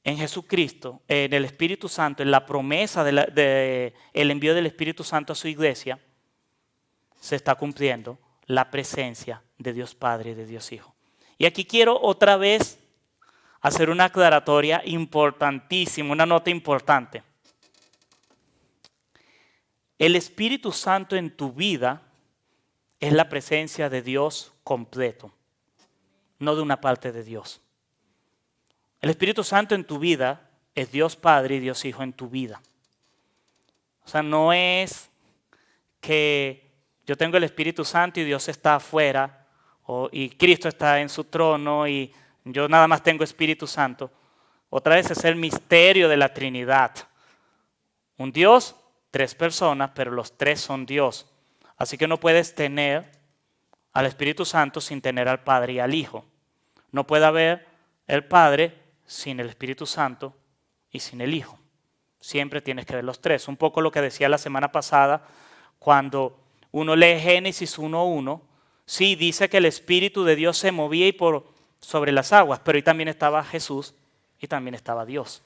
en Jesucristo, en el Espíritu Santo, en la promesa del envío del Espíritu Santo a su iglesia, se está cumpliendo la presencia de Dios Padre y de Dios Hijo. Y aquí quiero otra vez hacer una aclaratoria importantísima, una nota importante. El Espíritu Santo en tu vida es la presencia de Dios completo, no de una parte de Dios. El Espíritu Santo en tu vida es Dios Padre y Dios Hijo en tu vida. O sea, no es que yo tengo el Espíritu Santo y Dios está afuera, y Cristo está en su trono y yo nada más tengo Espíritu Santo. Otra vez es el misterio de la Trinidad. Un Dios, tres personas, pero los tres son Dios. Así que no puedes tener al Espíritu Santo sin tener al Padre y al Hijo. No puede haber el Padre sin el Espíritu Santo y sin el Hijo. Siempre tienes que ver los tres. Un poco lo que decía la semana pasada, cuando uno lee Génesis 1:1, sí dice que el Espíritu de Dios se movía sobre las aguas, pero ahí también estaba Jesús y también estaba Dios.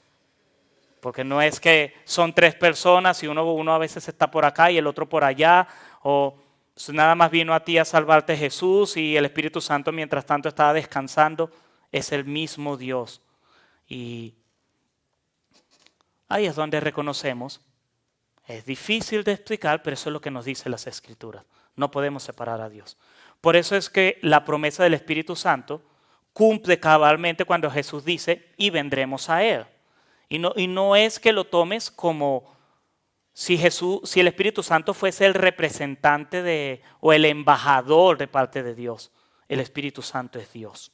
Porque no es que son tres personas y uno a veces está por acá y el otro por allá, o nada más vino a ti a salvarte Jesús y el Espíritu Santo mientras tanto estaba descansando. Es el mismo Dios. Y ahí es donde reconocemos, es difícil de explicar, pero eso es lo que nos dicen las Escrituras. No podemos separar a Dios. Por eso es que la promesa del Espíritu Santo cumple cabalmente cuando Jesús dice, y vendremos a Él. Y no es que lo tomes como si el Espíritu Santo fuese el representante o el embajador de parte de Dios. El Espíritu Santo es Dios.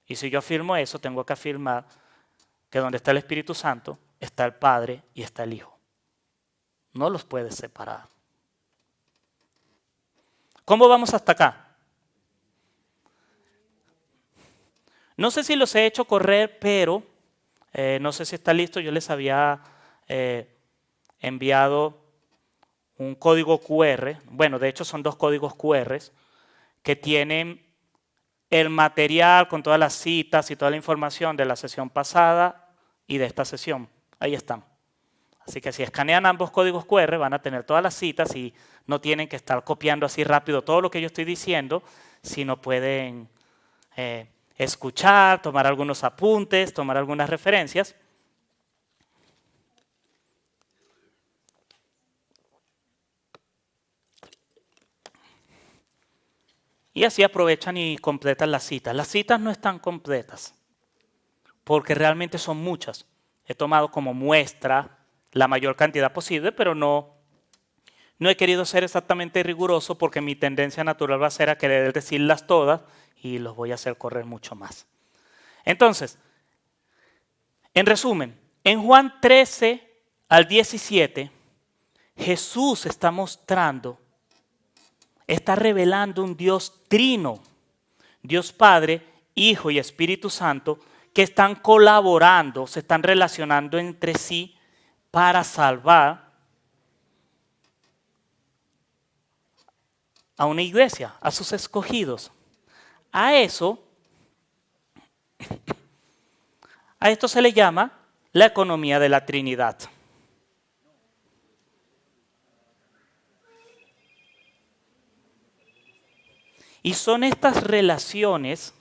Y si yo afirmo eso, tengo que afirmar que donde está el Espíritu Santo, está el Padre y está el Hijo. No los puedes separar. ¿Cómo vamos hasta acá? No sé si los he hecho correr, pero No sé si está listo, yo les había enviado un código QR, bueno, de hecho son 2 códigos QR que tienen el material con todas las citas y toda la información de la sesión pasada y de esta sesión. Ahí están. Así que si escanean ambos códigos QR van a tener todas las citas y no tienen que estar copiando así rápido todo lo que yo estoy diciendo, sino pueden escuchar, tomar algunos apuntes, tomar algunas referencias. Y así aprovechan y completan las citas. Las citas no están completas, porque realmente son muchas. He tomado como muestra la mayor cantidad posible, pero no he querido ser exactamente riguroso porque mi tendencia natural va a ser a querer decirlas todas y los voy a hacer correr mucho más. Entonces, en resumen, en Juan 13 al 17, Jesús está mostrando, está revelando un Dios trino, Dios Padre, Hijo y Espíritu Santo, que están colaborando, se están relacionando entre sí para salvar a una iglesia, a sus escogidos. A esto se le llama la economía de la Trinidad. Y son estas relaciones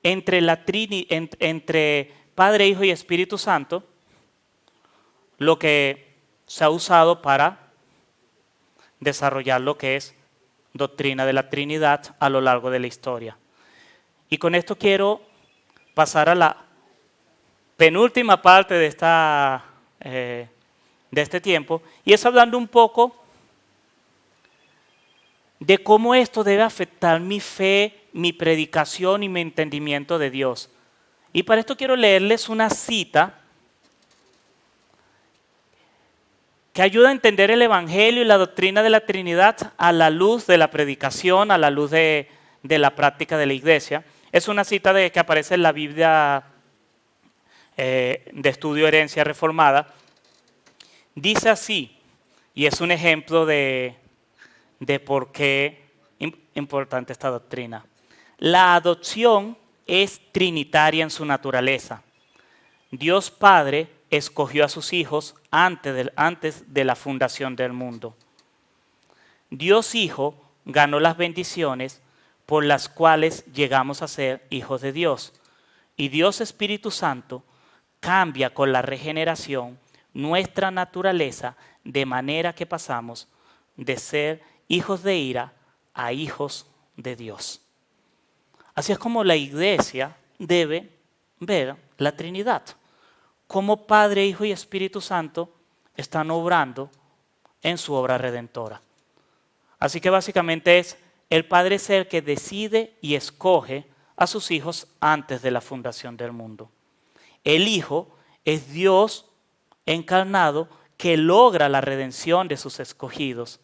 entre Padre, Hijo y Espíritu Santo lo que se ha usado para desarrollar lo que es doctrina de la Trinidad a lo largo de la historia. Y con esto quiero pasar a la penúltima parte de este tiempo, y es hablando un poco de cómo esto debe afectar mi fe, mi predicación y mi entendimiento de Dios. Y para esto quiero leerles una cita que ayuda a entender el Evangelio y la doctrina de la Trinidad a la luz de la predicación, a la luz de la práctica de la iglesia. Es una cita que aparece en la Biblia de Estudio Herencia Reformada. Dice así, y es un ejemplo de por qué es importante esta doctrina. La adopción es trinitaria en su naturaleza. Dios Padre escogió a sus hijos antes de la fundación del mundo. Dios Hijo ganó las bendiciones por las cuales llegamos a ser hijos de Dios. Y Dios Espíritu Santo cambia con la regeneración nuestra naturaleza de manera que pasamos de ser hijos de ira a hijos de Dios. Así es como la iglesia debe ver la Trinidad. Cómo Padre, Hijo y Espíritu Santo están obrando en su obra redentora. Así que básicamente el Padre es el que decide y escoge a sus hijos antes de la fundación del mundo. El Hijo es Dios encarnado que logra la redención de sus escogidos.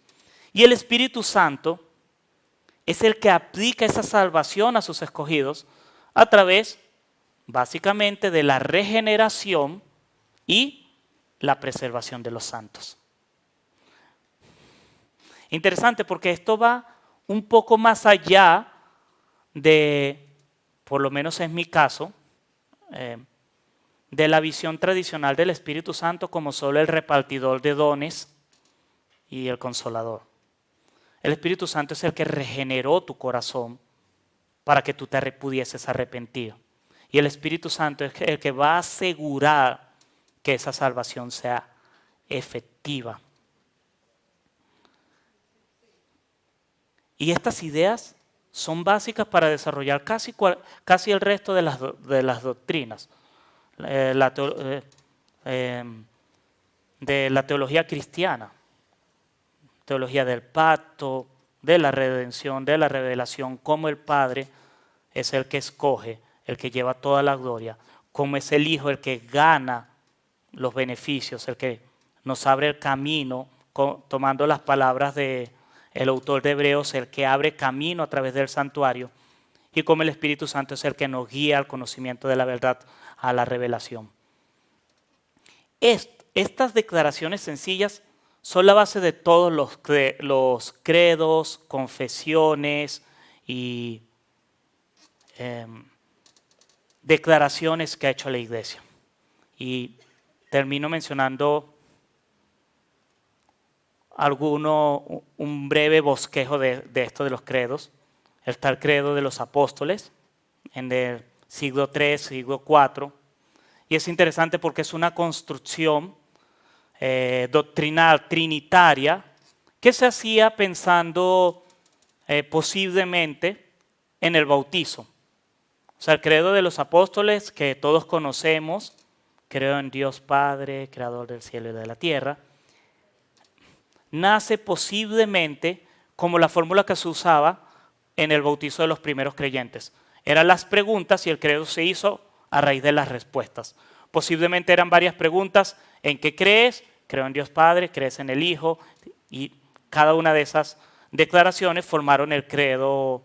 Y el Espíritu Santo es el que aplica esa salvación a sus escogidos a través, básicamente, de la regeneración y la preservación de los santos. Interesante porque esto va un poco más allá de, por lo menos en mi caso, de la visión tradicional del Espíritu Santo como solo el repartidor de dones y el consolador. El Espíritu Santo es el que regeneró tu corazón para que tú te pudieses arrepentir. Y el Espíritu Santo es el que va a asegurar que esa salvación sea efectiva. Y estas ideas son básicas para desarrollar casi el resto de las doctrinas de la teología cristiana. Teología del pacto, de la redención, de la revelación, cómo el Padre es el que escoge, el que lleva toda la gloria, cómo es el Hijo el que gana los beneficios, el que nos abre el camino, tomando las palabras del autor de Hebreos, el que abre camino a través del santuario, y cómo el Espíritu Santo es el que nos guía al conocimiento de la verdad, a la revelación. Estas declaraciones sencillas son la base de todos los credos, confesiones y declaraciones que ha hecho la Iglesia. Y termino mencionando un breve bosquejo de esto de los credos. Está el credo de los apóstoles en el siglo III, siglo IV. Y es interesante porque es una construcción doctrinal trinitaria que se hacía pensando posiblemente en el bautizo. O sea, el credo de los apóstoles que todos conocemos, creo en Dios Padre, creador del cielo y de la tierra, nace posiblemente como la fórmula que se usaba en el bautizo de los primeros creyentes. Eran las preguntas y el credo se hizo a raíz de las respuestas. Posiblemente eran varias preguntas: ¿en qué crees? Creo en Dios Padre, crees en el Hijo, y cada una de esas declaraciones formaron el credo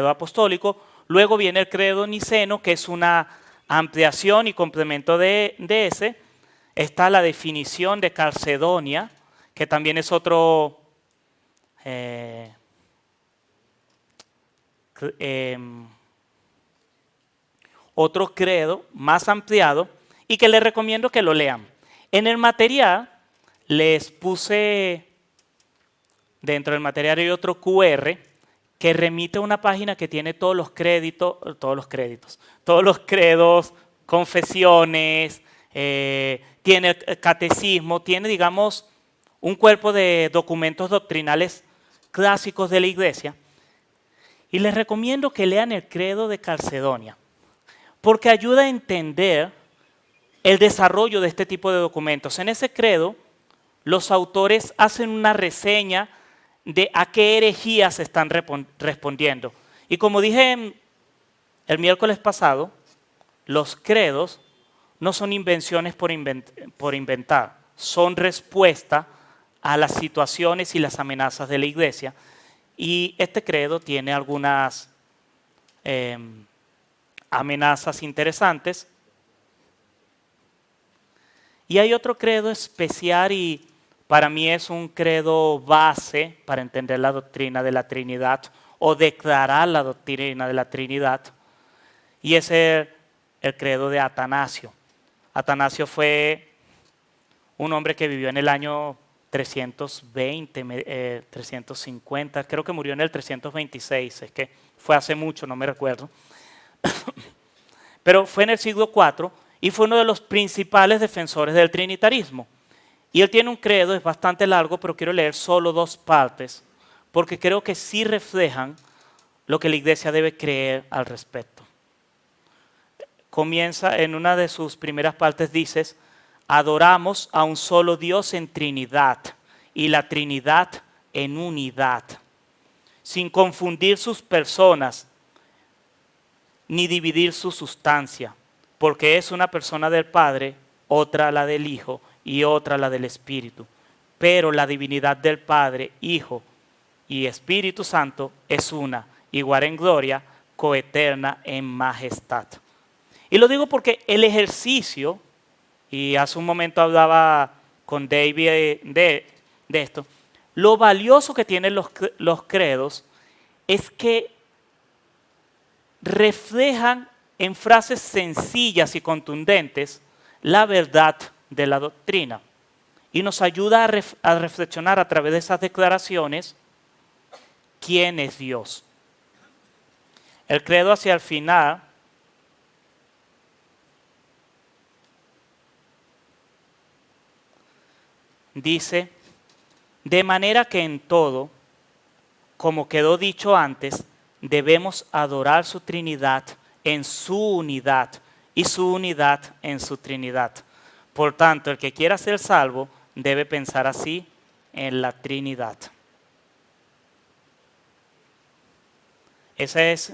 apostólico. Luego viene el credo niceno, que es una ampliación y complemento de ese. Está la definición de Calcedonia, que también es otro credo más ampliado y que les recomiendo que lo lean. En el material les puse, dentro del material hay otro QR que remite a una página que tiene todos los credos, confesiones, tiene el catecismo, tiene, digamos, un cuerpo de documentos doctrinales clásicos de la Iglesia. Y les recomiendo que lean el credo de Calcedonia, porque ayuda a entender el desarrollo de este tipo de documentos. En ese credo, los autores hacen una reseña de a qué herejías están respondiendo. Y como dije el miércoles pasado, los credos no son invenciones por inventar, son respuesta a las situaciones y las amenazas de la Iglesia. Y este credo tiene algunas amenazas interesantes. Y hay otro credo especial y para mí es un credo base para entender la doctrina de la Trinidad o declarar la doctrina de la Trinidad. Y es el credo de Atanasio. Atanasio fue un hombre que vivió en el año 320, 350, creo que murió en el 326, es que fue hace mucho, no me recuerdo. Pero fue en el siglo IV y fue uno de los principales defensores del trinitarismo. Y él tiene un credo, es bastante largo, pero quiero leer solo 2 partes, porque creo que sí reflejan lo que la Iglesia debe creer al respecto. Comienza en una de sus primeras partes, dices: adoramos a un solo Dios en Trinidad y la Trinidad en unidad, sin confundir sus personas ni dividir su sustancia, porque es una persona del Padre, otra la del Hijo y otra la del Espíritu. Pero la divinidad del Padre, Hijo y Espíritu Santo es una, igual en gloria, coeterna en majestad. Y lo digo porque el ejercicio, y hace un momento hablaba con David de esto, lo valioso que tienen los credos es que reflejan en frases sencillas y contundentes la verdad de la doctrina y nos ayuda a reflexionar a través de esas declaraciones quién es Dios. El credo hacia el final dice: de manera que en todo, como quedó dicho antes, debemos adorar su Trinidad en su unidad y su unidad en su Trinidad. Por tanto, el que quiera ser salvo debe pensar así en la Trinidad. Esa es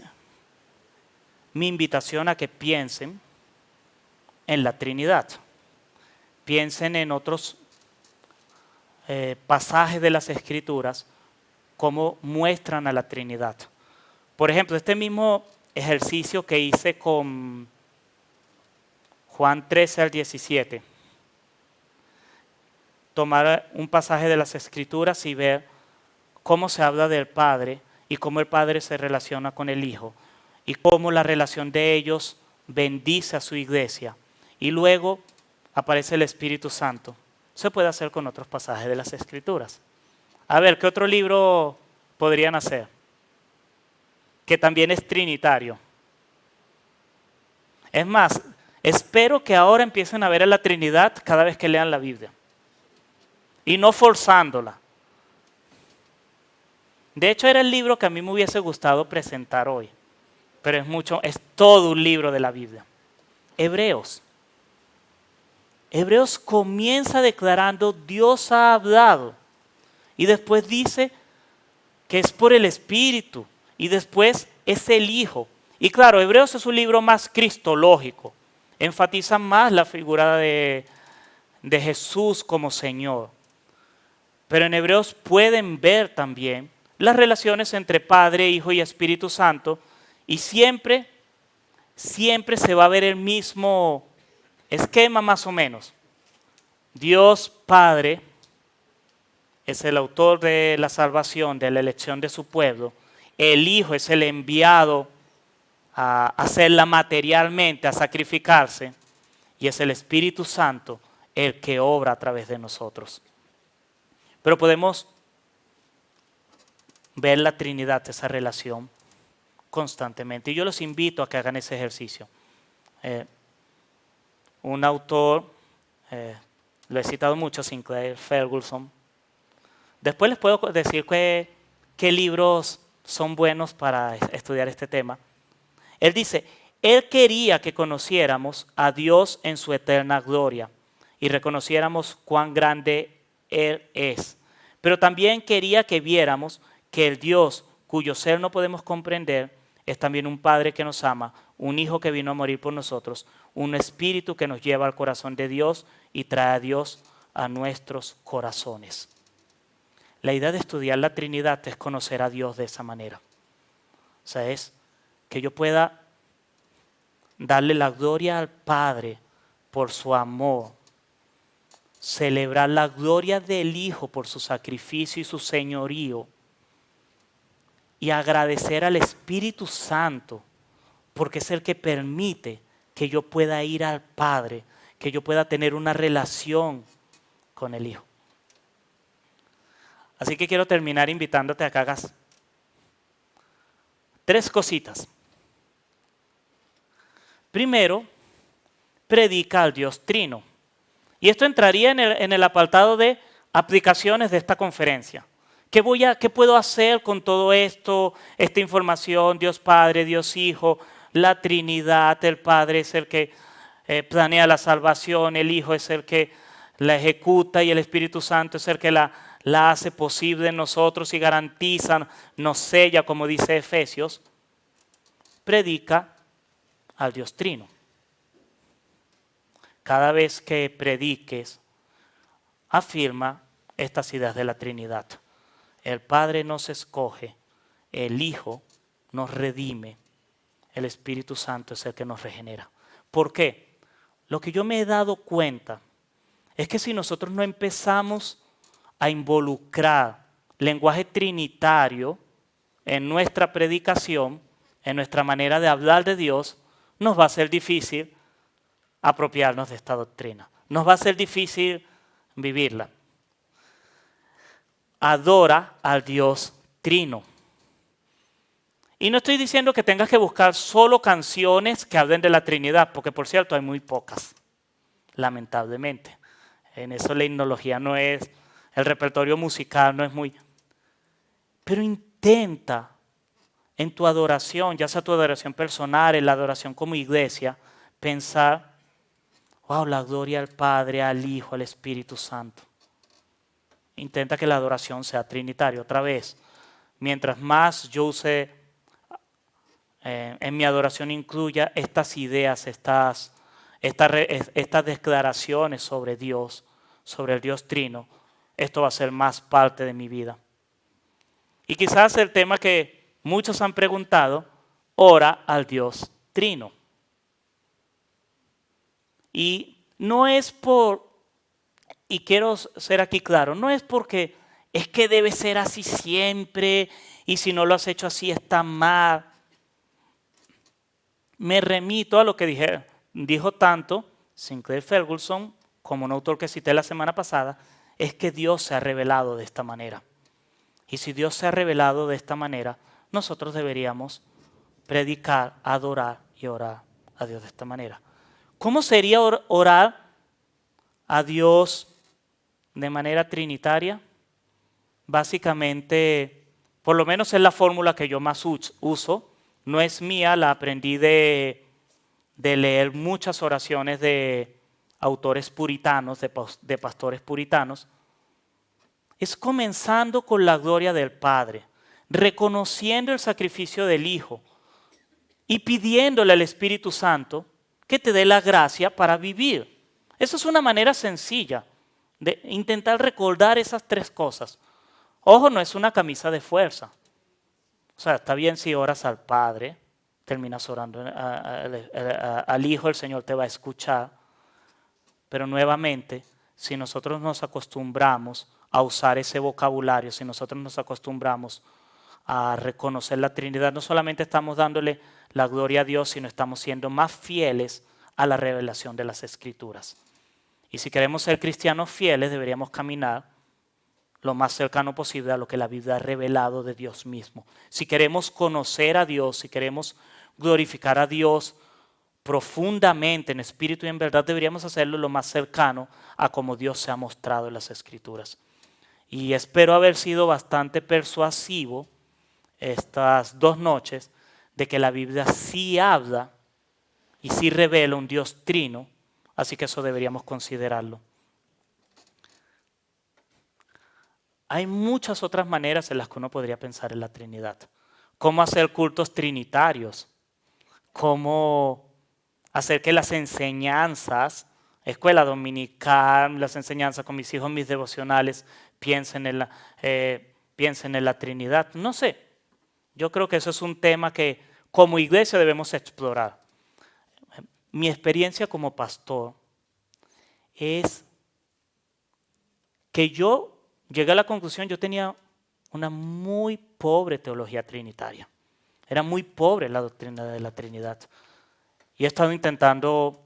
mi invitación a que piensen en la Trinidad. Piensen en otros pasajes de las Escrituras cómo muestran a la Trinidad. Por ejemplo, este mismo ejercicio que hice con Juan 13 al 17. Tomar un pasaje de las Escrituras y ver cómo se habla del Padre y cómo el Padre se relaciona con el Hijo y cómo la relación de ellos bendice a su iglesia. Y luego aparece el Espíritu Santo. Se puede hacer con otros pasajes de las Escrituras. A ver, ¿qué otro libro podrían hacer? Que también es trinitario. Es más, espero que ahora empiecen a ver a la Trinidad cada vez que lean la Biblia. Y no forzándola. De hecho, era el libro que a mí me hubiese gustado presentar hoy. Pero es todo un libro de la Biblia. Hebreos. Hebreos comienza declarando: Dios ha hablado. Y después dice que es por el Espíritu. Y después es el Hijo. Y claro, Hebreos es un libro más cristológico. Enfatiza más la figura de Jesús como Señor. Pero en Hebreos pueden ver también las relaciones entre Padre, Hijo y Espíritu Santo. Y siempre se va a ver el mismo esquema más o menos. Dios Padre es el autor de la salvación, de la elección de su pueblo. El Hijo es el enviado a hacerla materialmente, a sacrificarse. Y es el Espíritu Santo el que obra a través de nosotros. Pero podemos ver la Trinidad, esa relación, constantemente. Y yo los invito a que hagan ese ejercicio. Un autor, lo he citado mucho, Sinclair Ferguson. Después les puedo decir qué libros son buenos para estudiar este tema. Él dice: Él quería que conociéramos a Dios en su eterna gloria y reconociéramos cuán grande Él es. Pero también quería que viéramos que el Dios cuyo ser no podemos comprender es también un Padre que nos ama, un Hijo que vino a morir por nosotros, un Espíritu que nos lleva al corazón de Dios y trae a Dios a nuestros corazones. La idea de estudiar la Trinidad es conocer a Dios de esa manera. O sea, es que yo pueda darle la gloria al Padre por su amor, celebrar la gloria del Hijo por su sacrificio y su señorío, y agradecer al Espíritu Santo porque es el que permite que yo pueda ir al Padre, que yo pueda tener una relación con el Hijo. Así que quiero terminar invitándote a que hagas 3 cositas. Primero, predica al Dios Trino. Y esto entraría en el apartado de aplicaciones de esta conferencia. ¿Qué puedo hacer con todo esto, esta información? Dios Padre, Dios Hijo, la Trinidad, el Padre es el que planea la salvación, el Hijo es el que la ejecuta y el Espíritu Santo es el que la hace posible en nosotros y garantiza, nos sella, como dice Efesios. Predica al Dios Trino. Cada vez que prediques, afirma estas ideas de la Trinidad. El Padre nos escoge, el Hijo nos redime, el Espíritu Santo es el que nos regenera. ¿Por qué? Lo que yo me he dado cuenta es que si nosotros no empezamos a involucrar lenguaje trinitario en nuestra predicación, en nuestra manera de hablar de Dios, nos va a ser difícil apropiarnos de esta doctrina. Nos va a ser difícil vivirla. Adora al Dios Trino. Y no estoy diciendo que tengas que buscar solo canciones que hablen de la Trinidad, porque por cierto hay muy pocas, lamentablemente. En eso la himnología no es, el repertorio musical no es muy... Pero intenta en tu adoración, ya sea tu adoración personal, en la adoración como iglesia, pensar: wow, la gloria al Padre, al Hijo, al Espíritu Santo. Intenta que la adoración sea trinitaria. Otra vez, mientras más yo use en mi adoración incluya estas ideas, estas declaraciones sobre Dios, sobre el Dios Trino, esto va a ser más parte de mi vida. Y quizás el tema que muchos han preguntado, ora al Dios Trino. Y no es y quiero ser aquí claro, no es porque es que debe ser así siempre y si no lo has hecho así está mal. Me remito a lo que dijo tanto Sinclair Ferguson como un autor que cité la semana pasada, es que Dios se ha revelado de esta manera. Y si Dios se ha revelado de esta manera, nosotros deberíamos predicar, adorar y orar a Dios de esta manera. ¿Cómo sería orar a Dios de manera trinitaria? Básicamente, por lo menos es la fórmula que yo más uso. No es mía, la aprendí de leer muchas oraciones de autores puritanos, de pastores puritanos. Es comenzando con la gloria del Padre, reconociendo el sacrificio del Hijo y pidiéndole al Espíritu Santo que te dé la gracia para vivir. Esa es una manera sencilla de intentar recordar esas tres cosas. Ojo, no es una camisa de fuerza. O sea, está bien si oras al Padre, terminas orando al Hijo, el Señor te va a escuchar. Pero nuevamente, si nosotros nos acostumbramos a usar ese vocabulario, si nosotros nos acostumbramos a reconocer la Trinidad, no solamente estamos dándole la gloria a Dios, sino estamos siendo más fieles a la revelación de las Escrituras. Y si queremos ser cristianos fieles, deberíamos caminar lo más cercano posible a lo que la Biblia ha revelado de Dios mismo. Si queremos conocer a Dios, si queremos glorificar a Dios profundamente en espíritu y en verdad, deberíamos hacerlo lo más cercano a como Dios se ha mostrado en las Escrituras. Y espero haber sido bastante persuasivo estas 2 noches de que la Biblia sí habla y sí revela un Dios trino, así que eso deberíamos considerarlo. Hay muchas otras maneras en las que uno podría pensar en la Trinidad. Cómo hacer cultos trinitarios, cómo hacer que las enseñanzas, escuela dominical, las enseñanzas con mis hijos, mis devocionales, piensen en la Trinidad. No sé, yo creo que eso es un tema que como iglesia debemos explorar. Mi experiencia como pastor es que yo llegué a la conclusión, yo tenía una muy pobre teología trinitaria. Era muy pobre la doctrina de la Trinidad. Y he estado intentando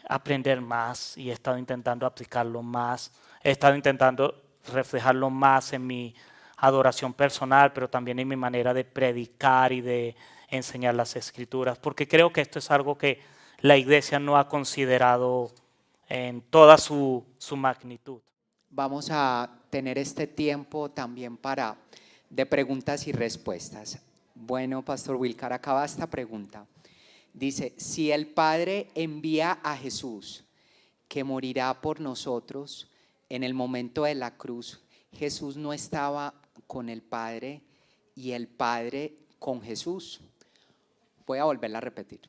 aprender más y he estado intentando aplicarlo más. He estado intentando reflejarlo más en mi adoración personal, pero también en mi manera de predicar y de enseñar las Escrituras. Porque creo que esto es algo que la iglesia no ha considerado en toda su magnitud.
Vamos a tener este tiempo también de preguntas y respuestas. Bueno, Pastor Wilcar, acaba esta pregunta. Dice, si el Padre envía a Jesús, que morirá por nosotros, en el momento de la cruz, Jesús no estaba con el Padre y el Padre con Jesús. Voy a volverla a repetir.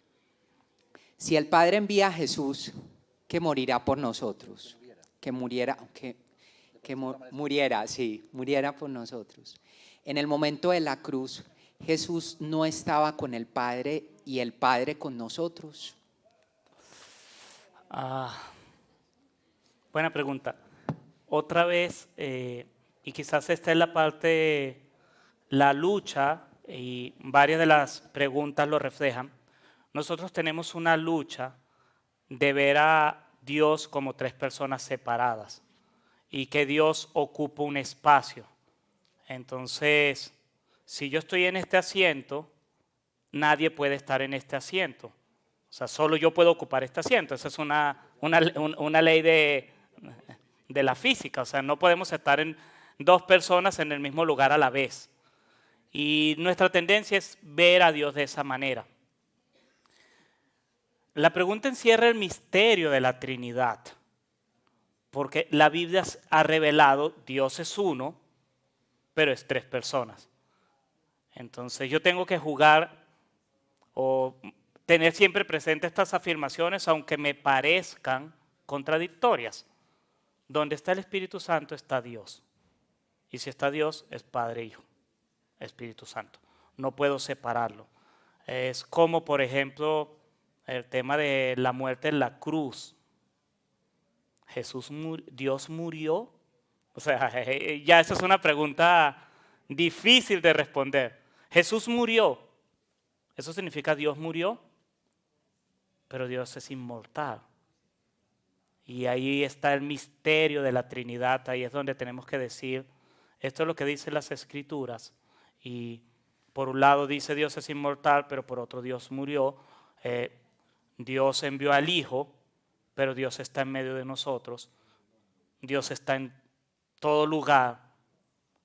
Si el Padre envía a Jesús, que morirá por nosotros, muriera por nosotros. En el momento de la cruz, Jesús no estaba con el Padre y el Padre con nosotros.
Buena pregunta. Otra vez, y quizás esta es la parte, la lucha, y varias de las preguntas lo reflejan. Nosotros tenemos una lucha de ver a Dios como 3 personas separadas y que Dios ocupa un espacio. Entonces, si yo estoy en este asiento, nadie puede estar en este asiento. O sea, solo yo puedo ocupar este asiento. Esa es una ley de la física. O sea, no podemos estar en 2 personas en el mismo lugar a la vez. Y nuestra tendencia es ver a Dios de esa manera. La pregunta encierra el misterio de la Trinidad. Porque la Biblia ha revelado, Dios es uno, pero es 3 personas. Entonces yo tengo que jugar o tener siempre presente estas afirmaciones, aunque me parezcan contradictorias. Donde está el Espíritu Santo está Dios. Y si está Dios, es Padre, Hijo, Espíritu Santo. No puedo separarlo. Es como, por ejemplo, el tema de la muerte en la cruz. Dios murió. O sea, ya esa es una pregunta difícil de responder. Jesús murió. Eso significa Dios murió, pero Dios es inmortal. Y ahí está el misterio de la Trinidad. Ahí es donde tenemos que decir, esto es lo que dicen las Escrituras. Y por un lado dice Dios es inmortal, pero por otro Dios murió. Dios envió al Hijo, pero Dios está en medio de nosotros. Dios está en todo lugar.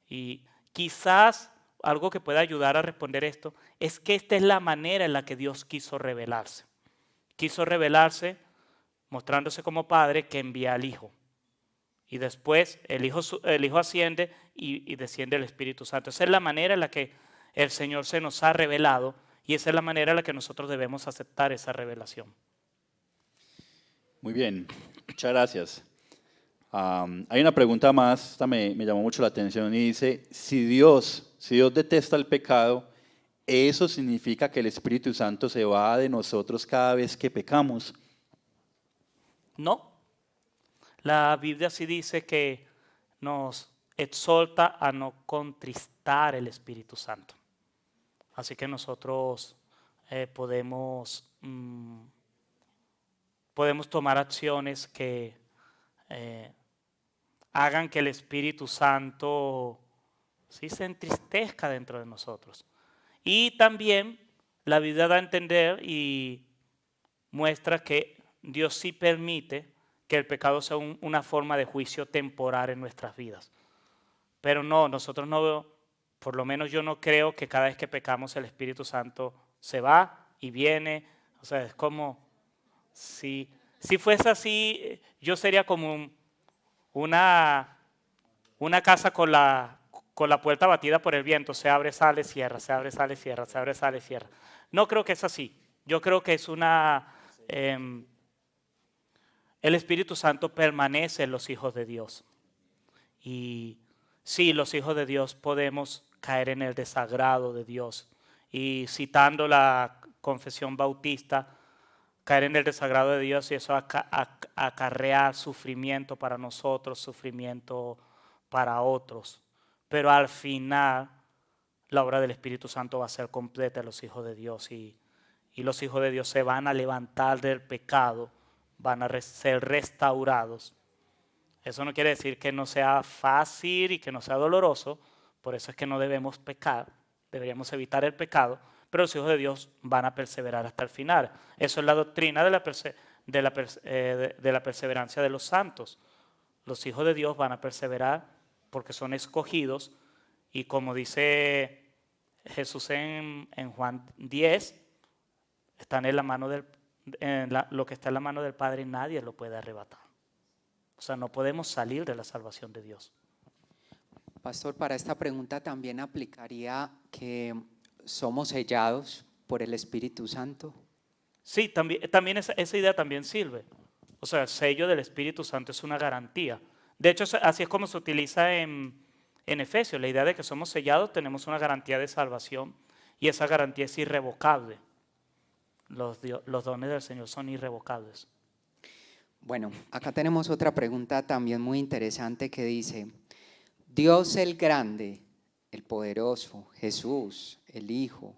Y quizás algo que pueda ayudar a responder esto es que esta es la manera en la que Dios quiso revelarse. Quiso revelarse mostrándose como Padre que envía al Hijo. Y después el Hijo asciende y desciende el Espíritu Santo. Esa es la manera en la que el Señor se nos ha revelado y esa es la manera en la que nosotros debemos aceptar esa revelación.
Muy bien, muchas gracias. Hay una pregunta más, esta me llamó mucho la atención y dice, si Dios detesta el pecado, ¿eso significa que el Espíritu Santo se va de nosotros cada vez que pecamos?
No. La Biblia sí dice que nos exhorta a no contristar el Espíritu Santo. Así que nosotros podemos tomar acciones que hagan que el Espíritu Santo sí se entristezca dentro de nosotros. Y también la Biblia da a entender y muestra que Dios sí permite que el pecado sea una forma de juicio temporal en nuestras vidas. Pero no, nosotros no, por lo menos yo no creo que cada vez que pecamos el Espíritu Santo se va y viene. O sea, es como si fuese así, yo sería como una casa con la puerta batida por el viento. Se abre, sale, cierra, se abre, sale, cierra, se abre, sale, cierra. No creo que es así. Yo creo que es el Espíritu Santo permanece en los hijos de Dios. Y sí, los hijos de Dios podemos caer en el desagrado de Dios. Y citando la confesión bautista, caer en el desagrado de Dios y eso acarrear sufrimiento para nosotros, sufrimiento para otros. Pero al final, la obra del Espíritu Santo va a ser completa en los hijos de Dios y los hijos de Dios se van a levantar del pecado, van a ser restaurados. Eso no quiere decir que no sea fácil y que no sea doloroso, por eso es que no debemos pecar, deberíamos evitar el pecado, pero los hijos de Dios van a perseverar hasta el final. Eso es la doctrina de la perseverancia de los santos. Los hijos de Dios van a perseverar porque son escogidos y como dice Jesús en Juan 10, están en la mano lo que está en la mano del Padre nadie lo puede arrebatar. O sea, no podemos salir de la salvación de Dios.
Pastor, para esta pregunta también aplicaría que somos sellados por el Espíritu Santo.
Sí, también esa idea también sirve. O sea, el sello del Espíritu Santo es una garantía. De hecho, así es como se utiliza en Efesios. La idea de que somos sellados, tenemos una garantía de salvación y esa garantía es irrevocable. Los dones del Señor son irrevocables.
Bueno, acá tenemos otra pregunta también muy interesante que dice, Dios el grande, el poderoso, Jesús, el Hijo,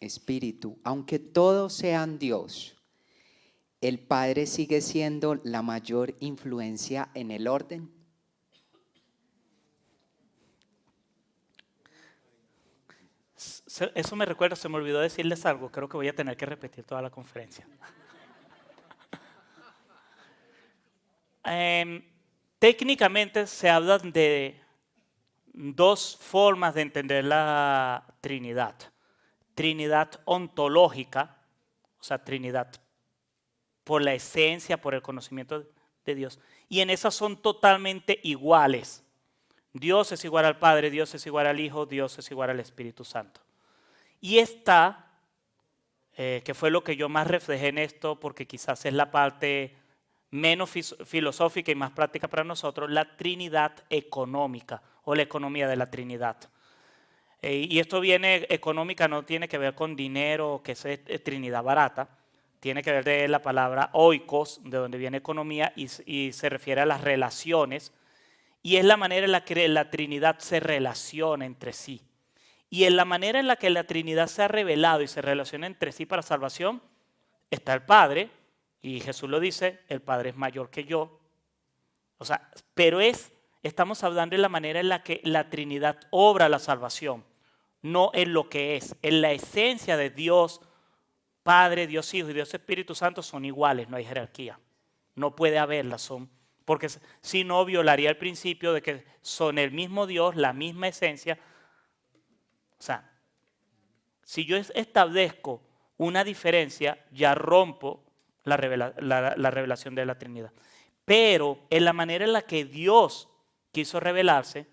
Espíritu, aunque todos sean Dios, ¿el Padre sigue siendo la mayor influencia en el orden?
Eso me recuerda, se me olvidó decirles algo, creo que voy a tener que repetir toda la conferencia. Técnicamente se habla de dos formas de entender la Trinidad. Trinidad ontológica, o sea, Trinidad por la esencia, por el conocimiento de Dios. Y en esas son totalmente iguales. Dios es igual al Padre, Dios es igual al Hijo, Dios es igual al Espíritu Santo. Y esta, que fue lo que yo más reflejé en esto, porque quizás es la parte menos filosófica y más práctica para nosotros, la Trinidad económica o la economía de la Trinidad. Y esto viene, económica no tiene que ver con dinero, que es Trinidad barata, tiene que ver de la palabra oikos, de donde viene economía, y se refiere a las relaciones, y es la manera en la que la Trinidad se relaciona entre sí. Y en la manera en la que la Trinidad se ha revelado y se relaciona entre sí para salvación, está el Padre, y Jesús lo dice, el Padre es mayor que yo. O sea, pero estamos hablando de la manera en la que la Trinidad obra la salvación, no en lo que es. En la esencia de Dios Padre, Dios Hijo y Dios Espíritu Santo son iguales, no hay jerarquía. No puede haberla, porque si no violaría el principio de que son el mismo Dios, la misma esencia. O sea, si yo establezco una diferencia, ya rompo la revelación de la Trinidad. Pero en la manera en la que Dios quiso revelarse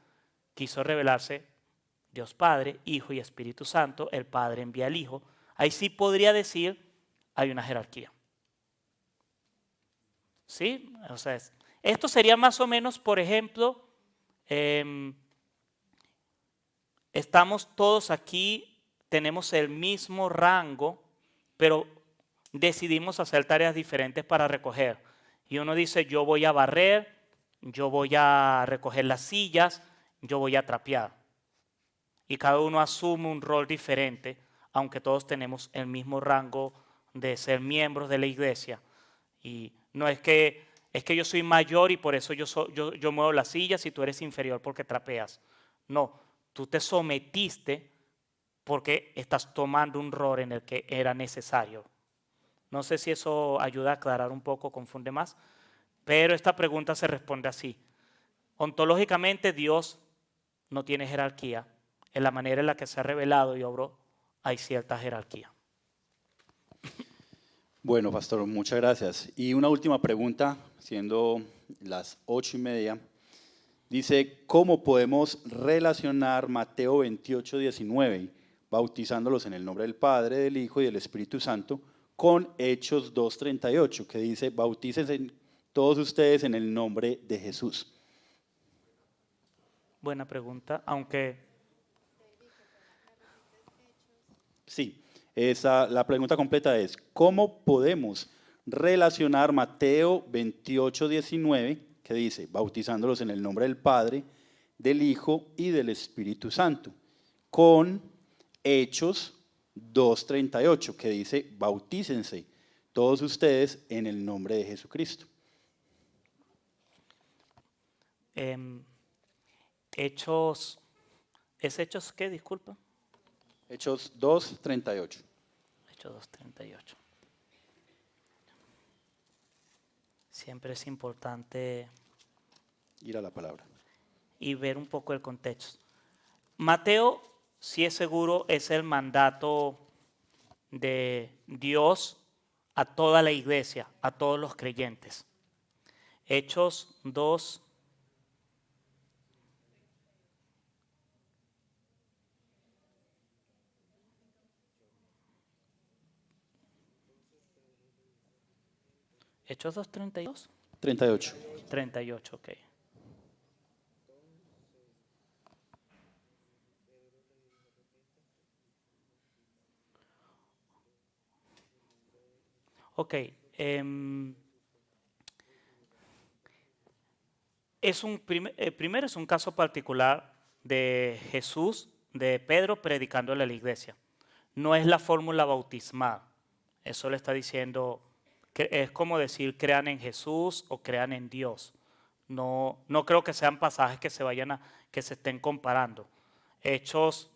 Dios Padre, Hijo y Espíritu Santo, el Padre envía al Hijo. Ahí sí podría decir, hay una jerarquía. ¿Sí? O sea, esto sería más o menos, por ejemplo, estamos todos aquí, tenemos el mismo rango, pero decidimos hacer tareas diferentes para recoger. Y uno dice, yo voy a barrer, yo voy a recoger las sillas, yo voy a trapear. Y cada uno asume un rol diferente, aunque todos tenemos el mismo rango de ser miembros de la iglesia. Y no es que yo soy mayor y por eso yo muevo las sillas y tú eres inferior porque trapeas. No, tú te sometiste porque estás tomando un rol en el que era necesario. No sé si eso ayuda a aclarar un poco, confunde más, pero esta pregunta se responde así. Ontológicamente Dios no tiene jerarquía. En la manera en la que se ha revelado y obró, hay cierta jerarquía.
Bueno, pastor, muchas gracias. Y una última pregunta, siendo las 8:30. Dice, ¿cómo podemos relacionar Mateo 28:19, bautizándolos en el nombre del Padre, del Hijo y del Espíritu Santo, con Hechos 2:38, que dice, bautícense todos ustedes en el nombre de Jesús?
Buena pregunta, aunque...
Sí, la pregunta completa es, ¿cómo podemos relacionar Mateo 28:19, que dice, bautizándolos en el nombre del Padre, del Hijo y del Espíritu Santo, con Hechos 2:38, que dice, bautícense todos ustedes en el nombre de Jesucristo?
Hechos, ¿es Hechos qué? Disculpa.
Hechos 2:38.
Hechos 2:38. Siempre es importante
Ir a la palabra.
y ver un poco el contexto. Mateo, si es seguro, es el mandato de Dios a toda la iglesia, a todos los creyentes. Hechos 2. Hechos 2:32.
38.
38, ok. Ok. Primero es un caso particular de Jesús, de Pedro predicándole a la iglesia. No es la fórmula bautismal. Eso le está diciendo, que es como decir crean en Jesús o crean en Dios. No creo que sean pasajes que se estén comparando. Hechos,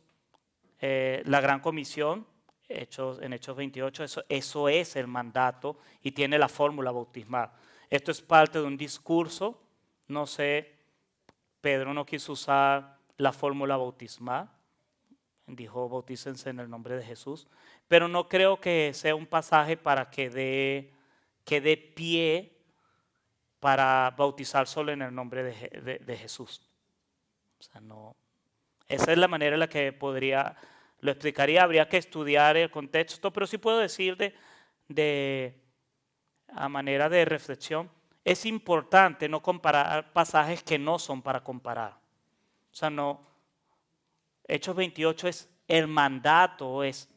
la gran comisión, en Hechos 28, eso es el mandato y tiene la fórmula bautismal. Esto es parte de un discurso, no sé, Pedro no quiso usar la fórmula bautismal, dijo bautícense en el nombre de Jesús, pero no creo que sea un pasaje para que dé pie para bautizar solo en el nombre de Jesús. O sea, no. Esa es la manera en la que lo explicaría, habría que estudiar el contexto, pero sí puedo decir a manera de reflexión, es importante no comparar pasajes que no son para comparar. O sea, no. Hechos 28 es el mandato, es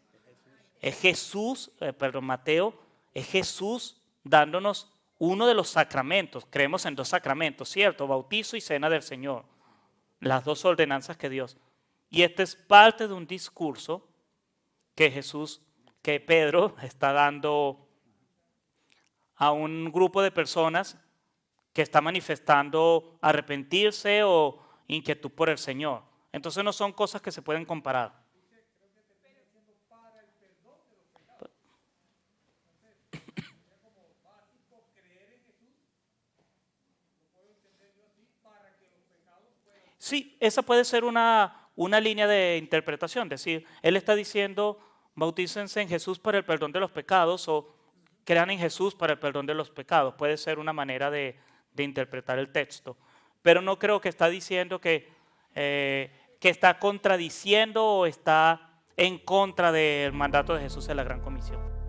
Jesús, Mateo, es Jesús dándonos uno de los sacramentos. Creemos en 2 sacramentos, ¿cierto? Bautizo y cena del Señor. Las 2 ordenanzas que Dios. Y este es parte de un discurso que Pedro está dando a un grupo de personas que está manifestando arrepentirse o inquietud por el Señor. Entonces no son cosas que se pueden comparar. Sí, esa puede ser una línea de interpretación. Es decir, él está diciendo, bautícense en Jesús para el perdón de los pecados o crean en Jesús para el perdón de los pecados. Puede ser una manera de interpretar el texto. Pero no creo que está diciendo que está contradiciendo o está en contra del mandato de Jesús en la Gran Comisión.